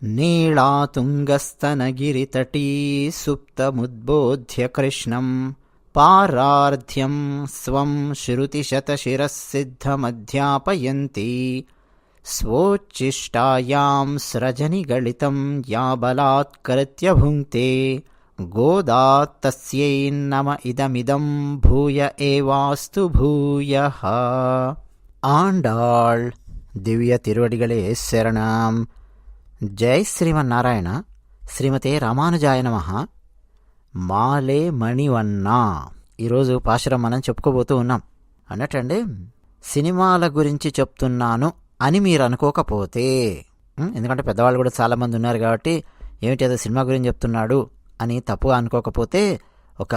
నీళాతుంగస్తనగిరితటీ సుప్తముద్బోధ్య కృష్ణం పారార్ధ్యం స్వం శృతిశతశిరఃసిద్ధమధ్యాపయంతి స్వోచ్ఛిష్టాయాం స్రజనిగళితం యా బలాత్కృత్య భుంక్తే గోదా తస్యై నమ ఇదమిదం భూయ ఏవాస్తు భూయః. ఆండాళ్ దివ్య తిరువడిகளே శరణం. జై శ్రీమన్నారాయణ. శ్రీమతే రామానుజాయ నమః. మాలే మణివన్నా. ఈరోజు పాశురం మనం చెప్పుకోబోతూ ఉన్నాం. అన్నట్టండి, సినిమాల గురించి చెప్తున్నాను అని మీరు అనుకోకపోతే, ఎందుకంటే పెద్దవాళ్ళు కూడా చాలామంది ఉన్నారు కాబట్టి ఏమిటి ఏదో సినిమా గురించి చెప్తున్నాడు అని తప్పుగా అనుకోకపోతే, ఒక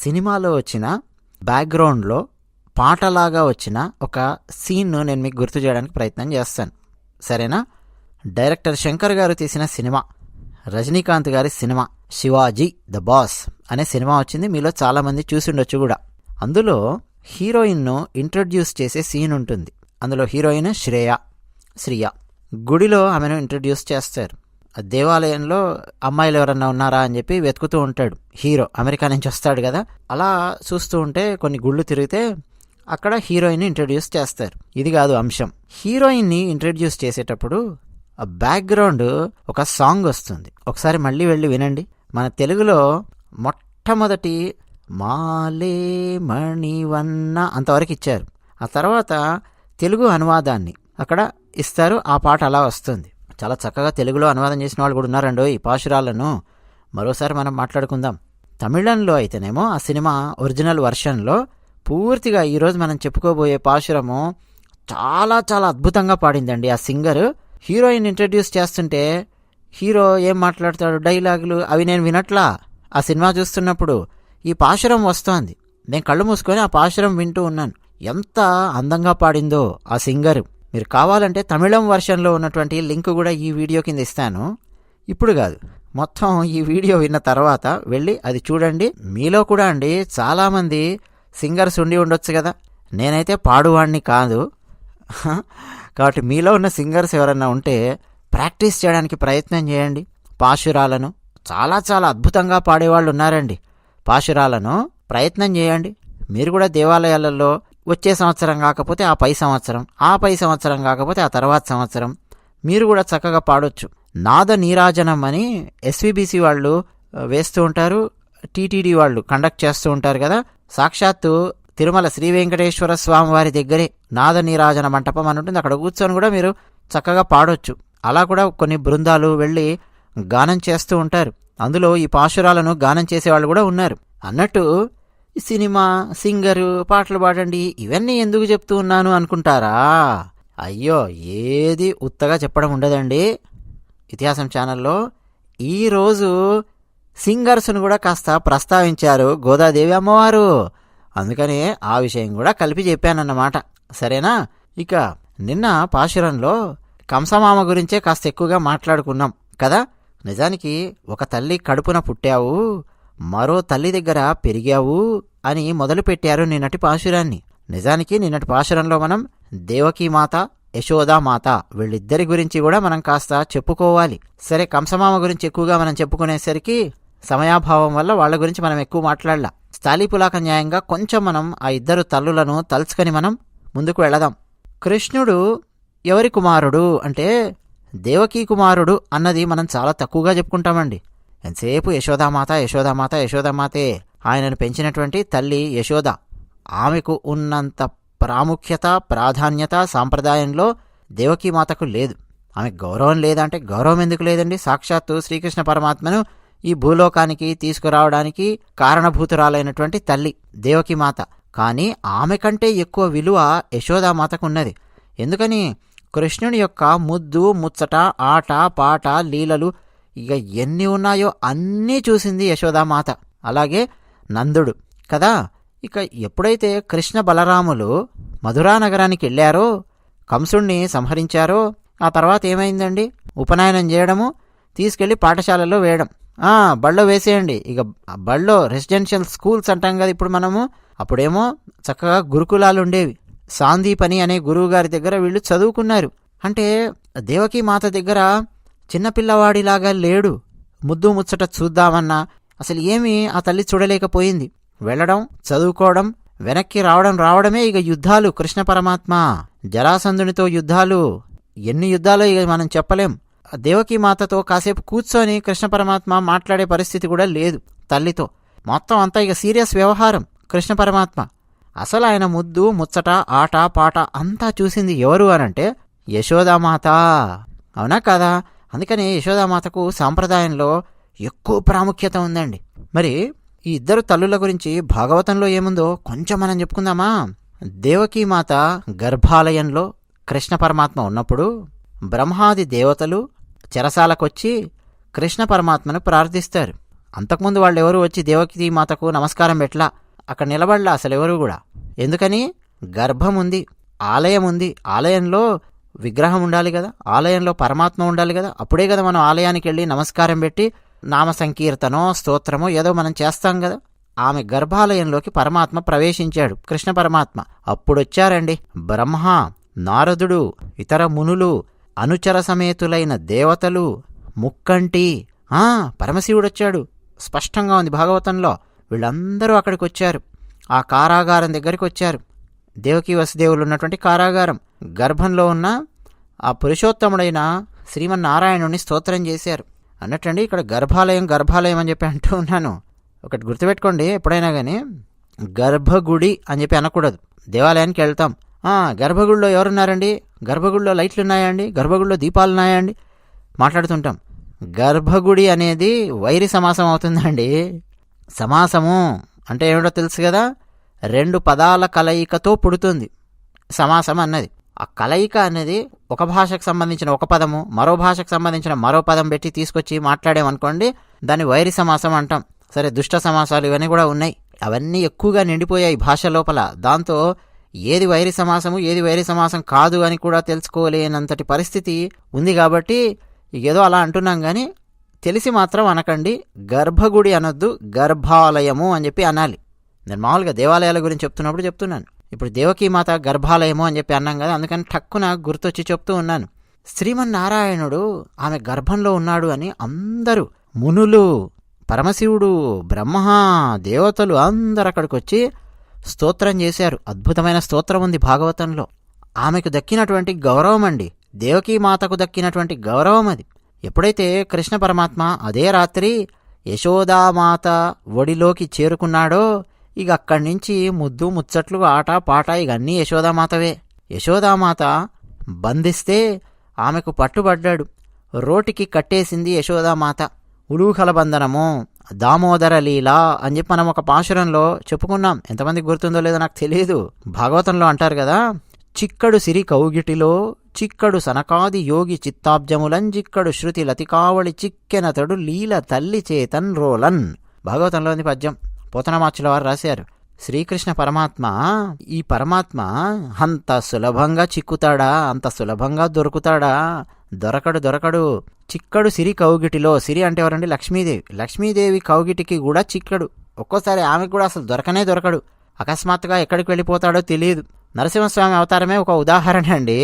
సినిమాలో వచ్చిన బ్యాక్గ్రౌండ్లో పాటలాగా వచ్చిన ఒక సీన్ను నేను మీకు గుర్తు చేయడానికి ప్రయత్నం చేస్తాను, సరేనా? డైరెక్టర్ శంకర్ గారు తీసిన సినిమా, రజనీకాంత్ గారి సినిమా శివాజీ ద బాస్ అనే సినిమా వచ్చింది. మీలో చాలామంది చూసిండొచ్చు కూడా. అందులో హీరోయిన్ను ఇంట్రడ్యూస్ చేసే సీన్ ఉంటుంది. అందులో హీరోయిన్ శ్రియ. గుడిలో ఆమెను ఇంట్రడ్యూస్ చేస్తారు. దేవాలయంలో అమ్మాయిలు ఎవరన్నా ఉన్నారా అని చెప్పి వెతుకుతూ ఉంటాడు హీరో. అమెరికా నుంచి వస్తాడు కదా. అలా చూస్తూ ఉంటే కొన్ని గుళ్ళు తిరిగితే అక్కడ హీరోయిన్ని ఇంట్రడ్యూస్ చేస్తారు. ఇది కాదు అంశం. హీరోయిన్ని ఇంట్రడ్యూస్ చేసేటప్పుడు ఆ బ్యాక్గ్రౌండ్ ఒక సాంగ్ వస్తుంది. ఒకసారి మళ్ళీ వెళ్ళి వినండి. మన తెలుగులో మొట్టమొదటి మాలే మణివన్న అంతవరకు ఇచ్చారు. ఆ తర్వాత తెలుగు అనువాదాన్ని అక్కడ ఇస్తారు. ఆ పాట అలా వస్తుంది. చాలా చక్కగా తెలుగులో అనువాదం చేసిన వాళ్ళు కూడా ఉన్నారండి ఈ పాశురాలను. మరోసారి మనం మాట్లాడుకుందాం. తమిళంలో అయితేనేమో ఆ సినిమా ఒరిజినల్ వర్షన్లో పూర్తిగా ఈరోజు మనం చెప్పుకోబోయే పాశురము చాలా చాలా అద్భుతంగా పాడిందండి ఆ సింగర్. హీరోయిన్ ఇంట్రడ్యూస్ చేస్తుంటే హీరో ఏం మాట్లాడతాడు, డైలాగులు అవి నేను వినట్లా. ఆ సినిమా చూస్తున్నప్పుడు ఈ పాశురం వస్తోంది. నేను కళ్ళు మూసుకొని ఆ పాశురం వింటూ ఉన్నాను. ఎంత అందంగా పాడిందో ఆ సింగరు. మీరు కావాలంటే తమిళం వర్షన్లో ఉన్నటువంటి లింక్ కూడా ఈ వీడియో కింద ఇస్తాను. ఇప్పుడు కాదు, మొత్తం ఈ వీడియో విన్న తర్వాత వెళ్ళి అది చూడండి. మీలో కూడా అండి చాలామంది సింగర్స్ ఉండి ఉండొచ్చు కదా. నేనైతే పాడువాణ్ణి కాదు కాబట్టి మీలో ఉన్న సింగర్స్ ఎవరన్నా ఉంటే ప్రాక్టీస్ చేయడానికి ప్రయత్నం చేయండి. పాశురాలను చాలా చాలా అద్భుతంగా పాడేవాళ్ళు ఉన్నారండి. పాశురాలను ప్రయత్నం చేయండి. మీరు కూడా దేవాలయాలలో వచ్చే సంవత్సరం కాకపోతే ఆ పై సంవత్సరం, ఆ పై సంవత్సరం కాకపోతే ఆ తర్వాత సంవత్సరం మీరు కూడా చక్కగా పాడొచ్చు. నాద నీరాజనం అని ఎస్విబిసి వాళ్ళు వేస్తూ ఉంటారు, టీటీడీ వాళ్ళు కండక్ట్ చేస్తూ ఉంటారు కదా. సాక్షాత్తు తిరుమల శ్రీ వెంకటేశ్వర స్వామి వారి దగ్గరే నాద నీరాజన మంటపం అని ఉంటుంది. అక్కడ కూర్చొని కూడా మీరు చక్కగా పాడొచ్చు. అలా కూడా కొన్ని బృందాలు వెళ్ళి గానం చేస్తూ ఉంటారు. అందులో ఈ పాశురాలను గానం చేసేవాళ్ళు కూడా ఉన్నారు. అన్నట్టు సినిమా, సింగరు, పాటలు పాడండి ఇవన్నీ ఎందుకు చెప్తూ ఉన్నాను అనుకుంటారా? అయ్యో, ఏది ఉత్తగా చెప్పడం ఉండదండి. ఇతిహాసం ఛానల్లో ఈరోజు సింగర్స్ను కూడా కాస్త ప్రస్తావించారు గోదాదేవి అమ్మవారు. అందుకనే ఆ విషయం కూడా కలిపి చెప్పానన్నమాట, సరేనా? ఇక నిన్న పాశురంలో కంసమామ గురించే కాస్త ఎక్కువగా మాట్లాడుకున్నాం కదా. నిజానికి ఒక తల్లి కడుపున పుట్టావు, మరో తల్లి దగ్గర పెరిగావు అని మొదలుపెట్టారు నిన్నటి పాశురాన్ని. నిజానికి నిన్నటి పాశురంలో మనం దేవకీమాత, యశోదామాత వీళ్ళిద్దరి గురించి కూడా మనం కాస్త చెప్పుకోవాలి. సరే, కంసమామ గురించి ఎక్కువగా మనం చెప్పుకునేసరికి సమయాభావం వల్ల వాళ్ళ గురించి మనం ఎక్కువ మాట్లాడలా. స్థాళీపులాక న్యాయంగా కొంచెం మనం ఆ ఇద్దరు తల్లులను తలుచుకొని మనం ముందుకు వెళదాం. కృష్ణుడు ఎవరి కుమారుడు అంటే దేవకీ కుమారుడు అన్నది మనం చాలా తక్కువగా చెప్పుకుంటామండి. ఎంతసేపు యశోదామాత యశోదామాత యశోదామాతే. ఆయనను పెంచినటువంటి తల్లి యశోద. ఆమెకు ఉన్నంత ప్రాముఖ్యత, ప్రాధాన్యత సాంప్రదాయంలో దేవకీమాతకు లేదు. ఆమెకు గౌరవం లేదంటే గౌరవం ఎందుకు లేదండి? సాక్షాత్తు శ్రీకృష్ణ పరమాత్మను ఈ భూలోకానికి తీసుకురావడానికి కారణభూతురాలైనటువంటి తల్లి దేవకీమాత. కానీ ఆమె కంటే ఎక్కువ విలువ యశోదామాతకు ఉన్నది. ఎందుకని? కృష్ణుని యొక్క ముద్దు, ముచ్చట, ఆట, పాట, లీలలు ఇక ఎన్ని ఉన్నాయో అన్నీ చూసింది యశోదామాత. అలాగే నందుడు కదా. ఇక ఎప్పుడైతే కృష్ణ బలరాములు మధురా నగరానికి వెళ్ళారో, కంసుణ్ణి సంహరించారో, ఆ తర్వాత ఏమైందండి? ఉపనయనం చేయడము, తీసుకెళ్లి పాఠశాలలో వేయడం. బళ్ళో వేసేయండి. ఇక బళ్ళో రెసిడెన్షియల్ స్కూల్స్ అంటాం కదా ఇప్పుడు మనము. అప్పుడేమో చక్కగా గురుకులాలు ఉండేవి. సాందీపని అనే గురువు గారి దగ్గర వీళ్ళు చదువుకున్నారు. అంటే దేవకీ మాత దగ్గర చిన్నపిల్లవాడిలాగా లేడు. ముద్దు ముచ్చట చూద్దామన్నా అసలు ఏమీ ఆ తల్లి చూడలేకపోయింది. వెళ్ళడం, చదువుకోవడం, వెనక్కి రావడమే ఇక యుద్ధాలు. కృష్ణ పరమాత్మ జరాసంధునితో యుద్ధాలు, ఎన్ని యుద్ధాలో ఇక మనం చెప్పలేం. దేవకీ మాతతో కాసేపు కూర్చొని కృష్ణ పరమాత్మ మాట్లాడే పరిస్థితి కూడా లేదు తల్లితో. మొత్తం అంతా ఇక సీరియస్ వ్యవహారం కృష్ణ పరమాత్మ. అసలు ఆయన ముద్దు ముచ్చట ఆట పాట అంతా చూసింది ఎవరు అనంటే యశోదామాత. అవునా కదా? అందుకని యశోదామాతకు సాంప్రదాయంలో ఎక్కువ ప్రాముఖ్యత ఉందండి. మరి ఈ ఇద్దరు తల్లుల గురించి భాగవతంలో ఏముందో కొంచెం మనం చెప్పుకుందామా? దేవకీమాత గర్భాలయంలో కృష్ణ పరమాత్మ ఉన్నప్పుడు బ్రహ్మాది దేవతలు చెరసాలకొచ్చి కృష్ణ పరమాత్మను ప్రార్థిస్తారు. అంతకుముందు వాళ్ళెవరూ వచ్చి దేవకీమాతకు నమస్కారం పెట్లా, అక్కడ నిలబడలా అసలు ఎవరు కూడా. ఎందుకని? గర్భం ఉంది, ఆలయం ఉంది, ఆలయంలో విగ్రహం ఉండాలి కదా, ఆలయంలో పరమాత్మ ఉండాలి కదా. అప్పుడే కదా మనం ఆలయానికి వెళ్ళి నమస్కారం పెట్టి నామ సంకీర్తనో స్తోత్రమో ఏదో మనం చేస్తాం కదా. ఆమె గర్భాలయంలోకి పరమాత్మ ప్రవేశించాడు, కృష్ణ పరమాత్మ. అప్పుడొచ్చారండి బ్రహ్మ, నారదుడు, ఇతర మునులు, అనుచర సమేతులైన దేవతలు, ముక్కంటి, పరమశివుడొచ్చాడు. స్పష్టంగా ఉంది భాగవతంలో. వీళ్ళందరూ అక్కడికి వచ్చారు. ఆ కారాగారం దగ్గరికి వచ్చారు. దేవకీ వసుదేవులు ఉన్నటువంటి కారాగారం. గర్భంలో ఉన్న ఆ పురుషోత్తముడైన శ్రీమన్నారాయణుని స్తోత్రం చేశారు. అన్నట్టండి ఇక్కడ గర్భాలయం అని చెప్పి అంటూ ఉన్నాను. ఒకటి గుర్తుపెట్టుకోండి, ఎప్పుడైనా కానీ గర్భగుడి అని చెప్పి అనకూడదు. దేవాలయానికి వెళ్తాం, గర్భగుడిలో ఎవరున్నారండి, గర్భగుడిలో లైట్లు ఉన్నాయా అండి, గర్భగుడిలో దీపాలు ఉన్నాయా అండి మాట్లాడుతుంటాం. గర్భగుడి అనేది వైరి సమాసం అవుతుందండి. సమాసము అంటే ఏమిటో తెలుసు కదా, 2 పదాల కలయికతో పుడుతుంది సమాసం అన్నది. ఆ కలయిక అనేది ఒక భాషకు సంబంధించిన ఒక పదము మరో భాషకు సంబంధించిన మరో పదం పెట్టి తీసుకొచ్చి మాట్లాడామనుకోండి, దాన్ని వైరి సమాసం అంటాం. సరే, దుష్ట సమాసాలు ఇవన్నీ కూడా ఉన్నాయి. అవన్నీ ఎక్కువగా నిండిపోయాయి భాష లోపల. దాంతో ఏది వైరి సమాసము ఏది వైరి సమాసం కాదు అని కూడా తెలుసుకోలేనంతటి పరిస్థితి ఉంది. కాబట్టి ఏదో అలా అంటున్నాం కానీ తెలిసి మాత్రం అనకండి. గర్భగుడి అనొద్దు, గర్భాలయము అని చెప్పి అనాలి. నేను మామూలుగా దేవాలయాల గురించి చెప్తున్నప్పుడు చెప్తున్నాను. ఇప్పుడు దేవకీమాత గర్భాలయము అని చెప్పి అన్నాం కదా, అందుకని టక్కున గుర్తొచ్చి చెప్తూ ఉన్నాను. శ్రీమన్నారాయణుడు ఆమె గర్భంలో ఉన్నాడు అని అందరూ మునులు, పరమశివుడు, బ్రహ్మ, దేవతలు అందరు అక్కడికి వచ్చి స్తోత్రం చేశారు. అద్భుతమైన స్తోత్రం ఉంది భాగవతంలో. ఆమెకు దక్కినటువంటి గౌరవం అండి, దేవకీమాతకు దక్కినటువంటి గౌరవం అది. ఎప్పుడైతే కృష్ణ పరమాత్మ అదే రాత్రి యశోదామాత ఒడిలోకి చేరుకున్నాడో, ఇక అక్కడి నుంచి ముద్దు ముచ్చట్లు ఆట పాట ఇక అన్నీ యశోదామాతవే. యశోదామాత బంధిస్తే ఆమెకు పట్టుబడ్డాడు, రోటికి కట్టేసింది యశోదామాత. ఉలూహల బంధనము, దామోదర లీల అని చెప్పి మనం ఒక పాశురంలో చెప్పుకున్నాం. ఎంతమందికి గుర్తుందో లేదో నాకు తెలియదు. భాగవతంలో అంటారు కదా, చిక్కడు సిరి కౌగిటిలో చిక్కడు సనకాది యోగి చిత్తాబ్జములంజిక్కడు శృతి లతికావళి చిక్కెనతడు లీల తల్లి చేతన్ రోలన్. భాగవతంలోని పద్యం పోతనమాచుల వారు రాశారు. శ్రీకృష్ణ పరమాత్మ, ఈ పరమాత్మ అంత సులభంగా చిక్కుతాడా, అంత సులభంగా దొరుకుతాడా? దొరకడు. చిక్కడు సిరి కౌగిటిలో, సిరి అంటే ఎవరండి? లక్ష్మీదేవి. లక్ష్మీదేవి కౌగిటికి కూడా చిక్కడు. ఒక్కోసారి ఆమెకు కూడా అసలు దొరకడు. అకస్మాత్తుగా ఎక్కడికి వెళ్ళిపోతాడో తెలియదు. నరసింహస్వామి అవతారమే ఒక ఉదాహరణ అండి.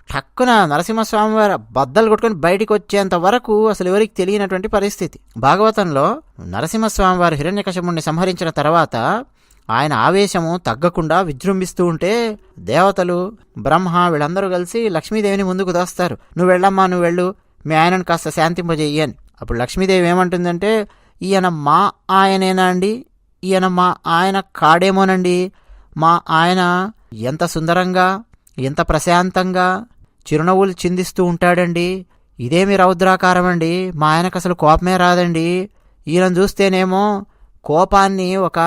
టక్కున నరసింహస్వామి వారు బద్దలు కొట్టుకుని బయటికి వచ్చేంత వరకు అసలు ఎవరికి తెలియనటువంటి పరిస్థితి. భాగవతంలో నరసింహస్వామి వారు హిరణ్యకశిపుణ్ణి సంహరించిన తర్వాత ఆయన ఆవేశము తగ్గకుండా విజృంభిస్తూ ఉంటే దేవతలు, బ్రహ్మ వీళ్ళందరూ కలిసి లక్ష్మీదేవిని ముందుకు దోస్తారు. నువ్వు వెళ్ళమ్మా, నువ్వు వెళ్ళు, మీ ఆయనను కాస్త శాంతింపజేయి అని. అప్పుడు లక్ష్మీదేవి ఏమంటుందంటే, ఈయన మా ఆయనేనా అండి, ఈయన మా ఆయన కాడేమోనండి, మా ఆయన ఎంత సుందరంగా ఎంత ప్రశాంతంగా చిరునవ్వులు చిందిస్తూ ఉంటాడండి, ఇదేమి రౌద్రాకారం అండి, మా ఆయనకు అసలు కోపమే రాదండి. ఈయన చూస్తేనేమో కోపాన్ని ఒక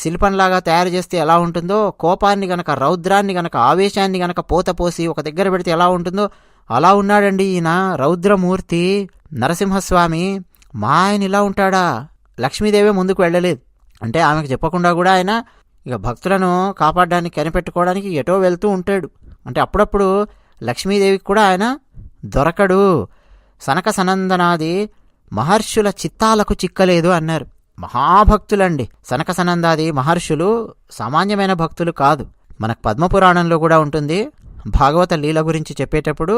శిల్పంలాగా తయారు చేస్తే ఎలా ఉంటుందో, కోపాన్ని గనక, రౌద్రాన్ని గనక, ఆవేశాన్ని గనక పోతపోసి ఒక దగ్గర పెడితే ఎలా ఉంటుందో అలా ఉన్నాడండి ఈయన రౌద్రమూర్తి నరసింహస్వామి. మా ఆయన ఇలా ఉంటాడా? లక్ష్మీదేవి ముందుకు వెళ్ళలేదు. అంటే ఆమెకు చెప్పకుండా కూడా ఆయన ఇక భక్తులను కాపాడడానికి, కనిపెట్టుకోవడానికి ఎటో వెళ్తూ ఉంటాడు. అంటే అప్పుడప్పుడు లక్ష్మీదేవికి కూడా ఆయన దొరకడు. సనక సనందనాది మహర్షుల చిత్తాలకు చిక్కలేదు అన్నారు. మహాభక్తులండి సనక సనందాది మహర్షులు, సామాన్యమైన భక్తులు కాదు. మనకు పద్మపురాణంలో కూడా ఉంటుంది. భాగవత లీల గురించి చెప్పేటప్పుడు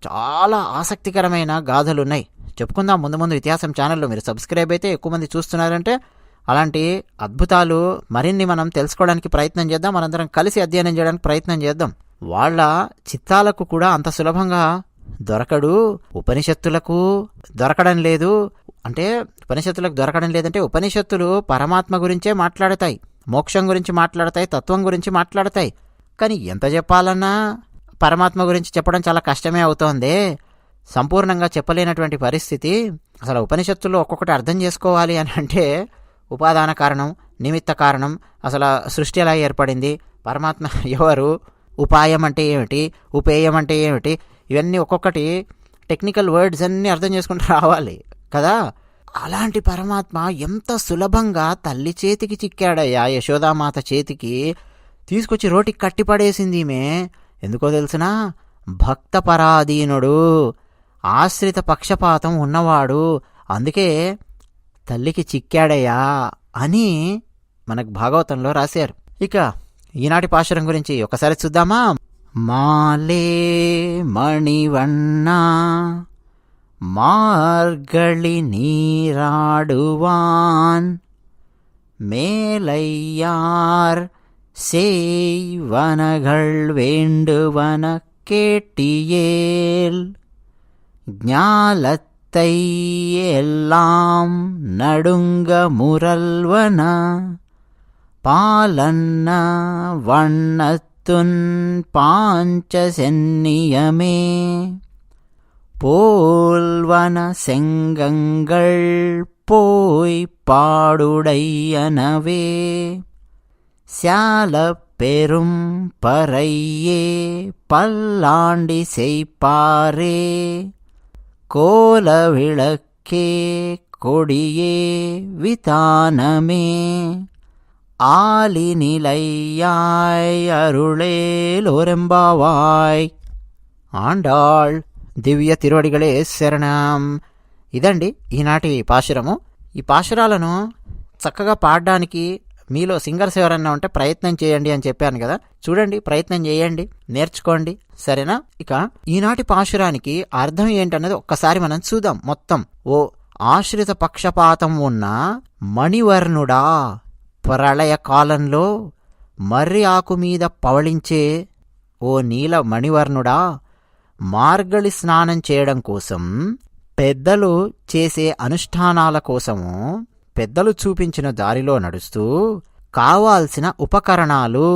చాలా ఆసక్తికరమైన గాథలున్నాయి. చెప్పుకుందాం ముందు ముందు ఇతిహాసం ఛానల్లో. మీరు సబ్స్క్రైబ్ అయితే ఎక్కువ మంది చూస్తున్నారంటే అలాంటి అద్భుతాలు మరిన్ని మనం తెలుసుకోవడానికి ప్రయత్నం చేద్దాం. మనందరం కలిసి అధ్యయనం చేయడానికి ప్రయత్నం చేద్దాం. వాళ్ళ చిత్తాలకు కూడా అంత సులభంగా దొరకడు, ఉపనిషత్తులకు దొరకడం లేదు. అంటే ఉపనిషత్తులకు దొరకడం లేదంటే ఉపనిషత్తులు పరమాత్మ గురించే మాట్లాడతాయి, మోక్షం గురించి మాట్లాడతాయి, తత్వం గురించి మాట్లాడతాయి. కానీ ఎంత చెప్పాలన్నా పరమాత్మ గురించి చెప్పడం చాలా కష్టమే అవుతోంది. సంపూర్ణంగా చెప్పలేనటువంటి పరిస్థితి. అసలు ఉపనిషత్తుల్లో ఒక్కొక్కటి అర్థం చేసుకోవాలి అని అంటే ఉపాదాన కారణం, నిమిత్త కారణం, అసలు సృష్టి ఎలా ఏర్పడింది, పరమాత్మ ఎవరు, ఉపాయం అంటే ఏమిటి, ఉపేయం అంటే ఏమిటి, ఇవన్నీ ఒక్కొక్కటి టెక్నికల్ వర్డ్స్ అన్నీ అర్థం చేసుకుంటూ రావాలి కదా. అలాంటి పరమాత్మ ఎంత సులభంగా తల్లి చేతికి చిక్కాడయ్యా, యశోదామాత చేతికి తీసుకొచ్చి రోటికి కట్టిపడేసింది ఈమె. ఎందుకో తెలుసునా? భక్త పరాధీనుడు, ఆశ్రిత పక్షపాతం ఉన్నవాడు, అందుకే తల్లికి చిక్కాడయ్యా అని మనకు భాగవతంలో రాశారు. ఇక ఈనాటి పాశురం గురించి ఒకసారి చూద్దామా? మాలే మణివన్నా మార్గళి నీరాడువాన్ மேலையார் செய்வனகள் வேண்டுவன கேட்டியேல் ஞாலத்தை எல்லாம் நடுங்க முரல்வன பாலன்ன வண்ணத்துன் பாஞ்ச சென்னியமே போல்வன செங்கங்கள் போய் பாடுடையனவே சால பெரும் பறையே பல்லாண்டி செய்ப்பாரே கோல விளக்கே கொடியே விதானமே ஆலி நிலையாய் అరుళేలొరెంబావాయ్. ఆండాళ్ దివ్య తిరువడిగలే శరణం. ఇదండి ఈనాటి పాశురము. ఈ పాశురాలను చక్కగా పాడడానికి మీలో సింగర్స్ ఎవరన్నా ఉంటే ప్రయత్నం చేయండి అని చెప్పాను కదా. చూడండి, ప్రయత్నం చేయండి, నేర్చుకోండి, సరేనా? ఇక ఈనాటి పాశురానికి అర్థం ఏంటన్నది ఒక్కసారి మనం చూద్దాం మొత్తం. ఓ ఆశ్రిత పక్షపాతం ఉన్న మణివర్ణుడా, ప్రళయ కాలంలో మర్రి ఆకు మీద పవళించే ఓ నీల మణివర్ణుడా, మార్గళి స్నానం చేయడం కోసం, పెద్దలు చేసే అనుష్ఠానాల కోసము పెద్దలు చూపించిన దారిలో నడుస్తూ కావాల్సిన ఉపకరణాలు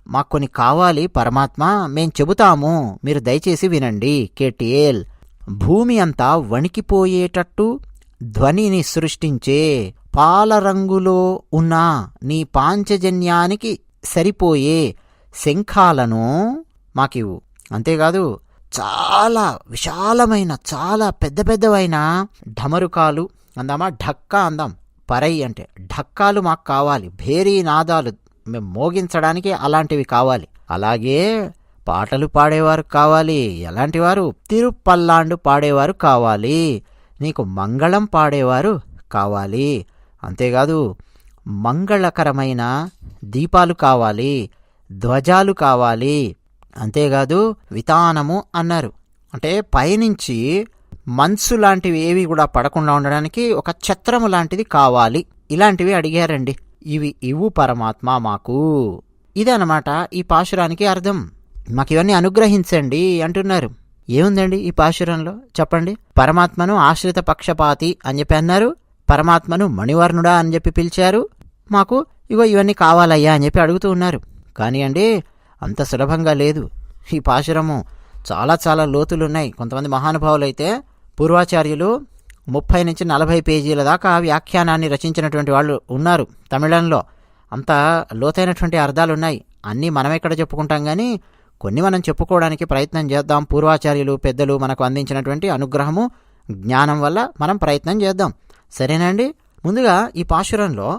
మాకు కొన్ని కావాలి పరమాత్మ, మేం చెబుతాము, మీరు దయచేసి వినండి. కేటిఎల్ భూమి అంతా వణికిపోయేటట్టు ధ్వనిని సృష్టించే పాలరంగులో ఉన్న నీ పాంచజన్యానికి సరిపోయే శంఖాలను మాకివ్వు. అంతేకాదు చాలా విశాలమైన, చాలా పెద్ద పెద్దవైన ఢమరుకాలు అందామా, ఢక్కా అందాం, పరై అంటే ఢక్కాలు మాకు కావాలి. భేరీ నాదాలు మేము మోగించడానికి అలాంటివి కావాలి. అలాగే పాటలు పాడేవారు కావాలి. ఎలాంటి వారు? తిరుపల్లాండు పాడేవారు కావాలి. నీకు మంగళం పాడేవారు కావాలి. అంతేకాదు మంగళకరమైన దీపాలు కావాలి, ధ్వజాలు కావాలి. అంతేకాదు వితానము అన్నారు, అంటే పైనుంచి మంచు లాంటివి ఏవి కూడా పడకుండా ఉండడానికి ఒక ఛత్రము లాంటిది కావాలి. ఇలాంటివి అడిగారండి. ఇవి ఇవ్వు పరమాత్మ మాకు. ఇదనమాట ఈ పాశురానికి అర్థం. మాకు ఇవన్నీ అనుగ్రహించండి అంటున్నారు. ఏముందండి ఈ పాశురంలో చెప్పండి? పరమాత్మను ఆశ్రిత పక్షపాతి అని చెప్పి అన్నారు, పరమాత్మను మణివర్ణుడా అని చెప్పి పిలిచారు, మాకు ఇగో ఇవన్నీ కావాలయ్యా అని చెప్పి అడుగుతూ ఉన్నారు. కానీ అండి అంత సులభంగా లేదు ఈ పాశురము. చాలా చాలా లోతులున్నాయి. కొంతమంది మహానుభావులు అయితే పూర్వాచార్యులు 30 నుంచి 40 పేజీల దాకా వ్యాఖ్యానాన్ని రచించినటువంటి వాళ్ళు ఉన్నారు తమిళంలో. అంత లోతైనటువంటి అర్థాలున్నాయి. అన్నీ మనం ఎక్కడ చెప్పుకుంటాం, కానీ కొన్ని మనం చెప్పుకోవడానికి ప్రయత్నం చేద్దాం. పూర్వాచార్యులు పెద్దలు మనకు అందించినటువంటి అనుగ్రహము, జ్ఞానం వల్ల మనం ప్రయత్నం చేద్దాం. సరేనండి. ముందుగా ఈ పాశురంలో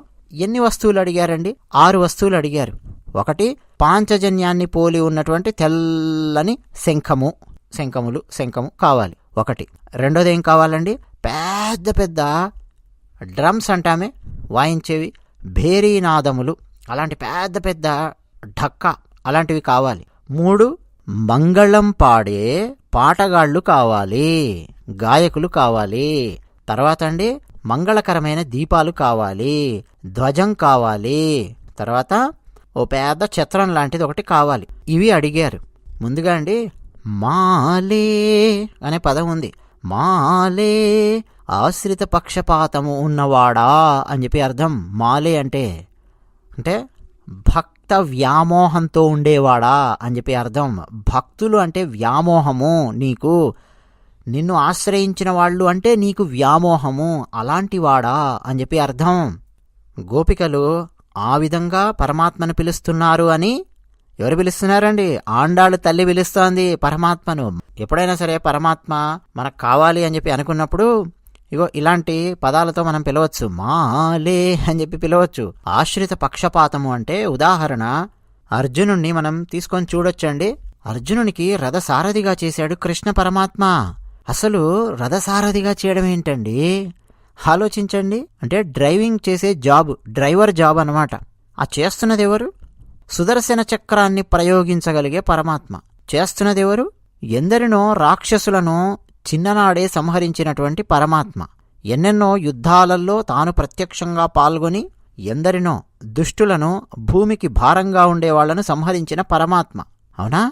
ఎన్ని వస్తువులు అడిగారండి? 6 వస్తువులు అడిగారు. ఒకటి, పాంచజన్యాన్ని పోలి ఉన్నటువంటి తెల్లని శంఖము కావాలి ఒకటి. రెండోది ఏం కావాలండి? పెద్ద పెద్ద డ్రమ్స్ అంటామే, వాయించేవి, భేరీనాదములు, అలాంటి పెద్ద పెద్ద ఢక్కా అలాంటివి కావాలి. 3 మంగళం పాడే పాటగాళ్ళు కావాలి, గాయకులు కావాలి. తర్వాత అండి మంగళకరమైన దీపాలు కావాలి, ధ్వజం కావాలి, తర్వాత ఓ పెద్ద ఛత్రం లాంటిది ఒకటి కావాలి. ఇవి అడిగారు. ముందుగా అండి మాలే అనే పదం ఉంది. మాలే ఆశ్రిత పక్షపాతము ఉన్నవాడా అని చెప్పి అర్థం. మాలే అంటే అంటే భక్త వ్యామోహంతో ఉండేవాడా అని చెప్పి అర్థం. భక్తులు అంటే వ్యామోహము, నీకు నిన్ను ఆశ్రయించిన వాళ్ళు అంటే నీకు వ్యామోహము, అలాంటి వాడా అని చెప్పి అర్థం. గోపికలు ఆ విధంగా పరమాత్మను పిలుస్తున్నారు అని ఎవరు పిలుస్తున్నారండి? ఆండాళ్ళు తల్లి పిలుస్తోంది పరమాత్మను. ఎప్పుడైనా సరే పరమాత్మ మనకు కావాలి అని చెప్పి అనుకున్నప్పుడు ఇగో ఇలాంటి పదాలతో మనం పిలవచ్చు. మాలే అని చెప్పి పిలవచ్చు. ఆశ్రిత పక్షపాతము అంటే ఉదాహరణ అర్జునుణ్ణి మనం తీసుకొని చూడొచ్చండి. అర్జునునికి రథసారథిగా చేశాడు కృష్ణ పరమాత్మ. అసలు రథసారథిగా చేయడం ఏంటండి? ఆలోచించండి. అంటే డ్రైవింగ్ చేసే జాబ్, డ్రైవర్ జాబ్ అన్నమాట. ఆ చేస్తున్నది ఎవరు? సుదర్శన చక్రాన్ని ప్రయోగించగలిగే పరమాత్మ. చేస్తున్నది ఎవరు? ఎందరినో రాక్షసులను చిన్ననాడే సంహరించినటువంటి పరమాత్మ. ఎన్నెన్నో యుద్ధాలలో తాను ప్రత్యక్షంగా పాల్గొని ఎందరినో దుష్టులను, భూమికి భారంగా ఉండేవాళ్లను సంహరించిన పరమాత్మ. అవునా?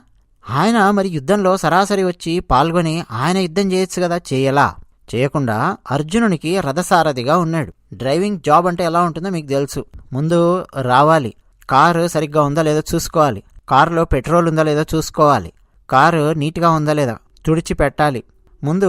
ఆయన మరి యుద్ధంలో సరాసరి వచ్చి పాల్గొని ఆయన యుద్ధం చేయొచ్చు కదా, చేయలా. చేయకుండా అర్జునునికి రథసారథిగా ఉన్నాడు. డ్రైవింగ్ జాబ్ అంటే ఎలా ఉంటుందో మీకు తెలుసు. ముందు రావాలి, కారు సరిగ్గా ఉందా లేదో చూసుకోవాలి, కారులో పెట్రోల్ ఉందా లేదో చూసుకోవాలి, కారు నీట్గా ఉందా లేదా తుడిచి పెట్టాలి. ముందు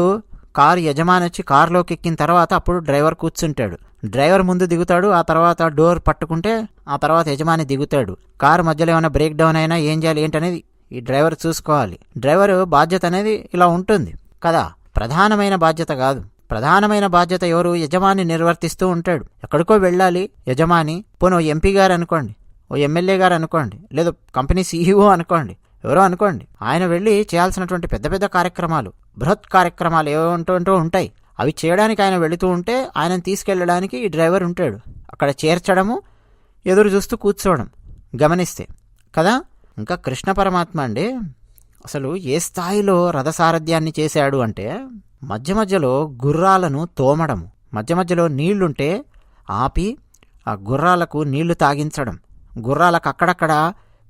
కారు యజమాని వచ్చి కారులోకి ఎక్కిన తర్వాత అప్పుడు డ్రైవర్ కూర్చుంటాడు. డ్రైవర్ ముందు దిగుతాడు, ఆ తర్వాత డోర్ పట్టుకుంటే ఆ తర్వాత యజమాని దిగుతాడు. కారు మధ్యలో ఏమైనా బ్రేక్ డౌన్ అయినా ఏం చేయాలి ఏంటనేది ఈ డ్రైవర్ చూసుకోవాలి. డ్రైవర్ బాధ్యత అనేది ఇలా ఉంటుంది కదా. ప్రధానమైన బాధ్యత కాదు. ప్రధానమైన బాధ్యత ఎవరు? యజమాని నిర్వర్తిస్తూ ఉంటాడు. ఎక్కడికో వెళ్ళాలి యజమాని. పోనీ ఓ ఎంపీ గారు అనుకోండి, ఓ ఎమ్మెల్యే గారు అనుకోండి, లేదా కంపెనీ సీఈఓ అనుకోండి, ఎవరో అనుకోండి. ఆయన వెళ్ళి చేయాల్సినటువంటి పెద్ద పెద్ద కార్యక్రమాలు, బృహత్ కార్యక్రమాలు ఏమంటూ ఉంటాయి. అవి చేయడానికి ఆయన వెళుతూ ఉంటే ఆయనను తీసుకెళ్ళడానికి ఈ డ్రైవర్ ఉంటాడు. అక్కడ చేర్చడము, ఎదురు చూస్తూ కూర్చోవడం గమనిస్తే కదా. ఇంకా కృష్ణ పరమాత్మ అండి అసలు ఏ స్థాయిలో రథసారథ్యాన్ని చేశాడు అంటే మధ్య మధ్యలో గుర్రాలను తోమడము, మధ్య మధ్యలో నీళ్లుంటే ఆపి ఆ గుర్రాలకు నీళ్లు తాగించడం, గుర్రాలకు అక్కడక్కడ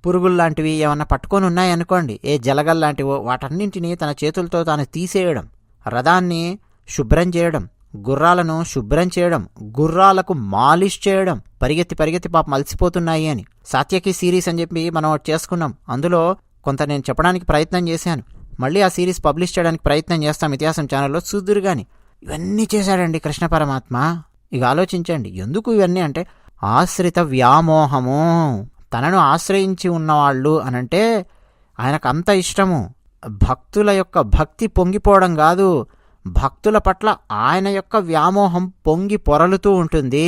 పురుగుల్లాంటివి ఏమన్నా పట్టుకొని ఉన్నాయనుకోండి, ఏ జలగల్లాంటివో, వాటన్నింటినీ తన చేతులతో తాను తీసేయడం, రథాన్ని శుభ్రం చేయడం, గుర్రాలను శుభ్రం చేయడం, గుర్రాలకు మాలిష్ చేయడం. పరిగెత్తి పాపం అలసిపోతున్నాయి అని సాత్యకి సిరీస్ అని చెప్పి మనం చేసుకున్నాం. అందులో కొంత నేను చెప్పడానికి ప్రయత్నం చేశాను. మళ్ళీ ఆ సిరీస్ పబ్లిష్ చేయడానికి ప్రయత్నం చేస్తాం ఇతిహాసం ఛానల్లో, చూద్దురు గాని. ఇవన్నీ చేశాడండి కృష్ణ పరమాత్మ. ఇక ఆలోచించండి ఎందుకు ఇవన్నీ అంటే ఆశ్రిత వ్యామోహము. తనను ఆశ్రయించి ఉన్నవాళ్ళు అనంటే ఆయనకు అంత ఇష్టము. భక్తుల యొక్క భక్తి పొంగిపోవడం కాదు, భక్తుల పట్ల ఆయన యొక్క వ్యామోహం పొంగి పొరలుతూ ఉంటుంది.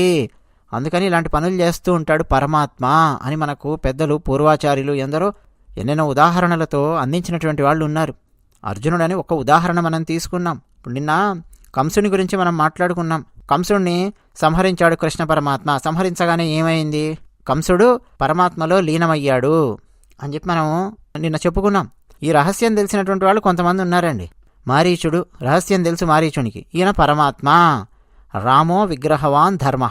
అందుకని ఇలాంటి పనులు చేస్తూ ఉంటాడు పరమాత్మ అని మనకు పెద్దలు, పూర్వాచార్యులు ఎందరో ఎన్నెన్నో ఉదాహరణలతో అందించినటువంటి వాళ్ళు ఉన్నారు. అర్జునుడని ఒక ఉదాహరణ మనం తీసుకున్నాం. ఇప్పుడు నిన్న కంసుని గురించి మనం మాట్లాడుకున్నాం. కంసుడిని సంహరించాడు కృష్ణ పరమాత్మ. సంహరించగానే ఏమైంది? కంసుడు పరమాత్మలో లీనమయ్యాడు అని చెప్పి మనం నిన్న చెప్పుకున్నాం. ఈ రహస్యం తెలిసినటువంటి వాళ్ళు కొంతమంది ఉన్నారండి. మారీచుడు రహస్యం తెలుసు మారీచునికి. ఈయన పరమాత్మ. రామో విగ్రహవాన్ ధర్మ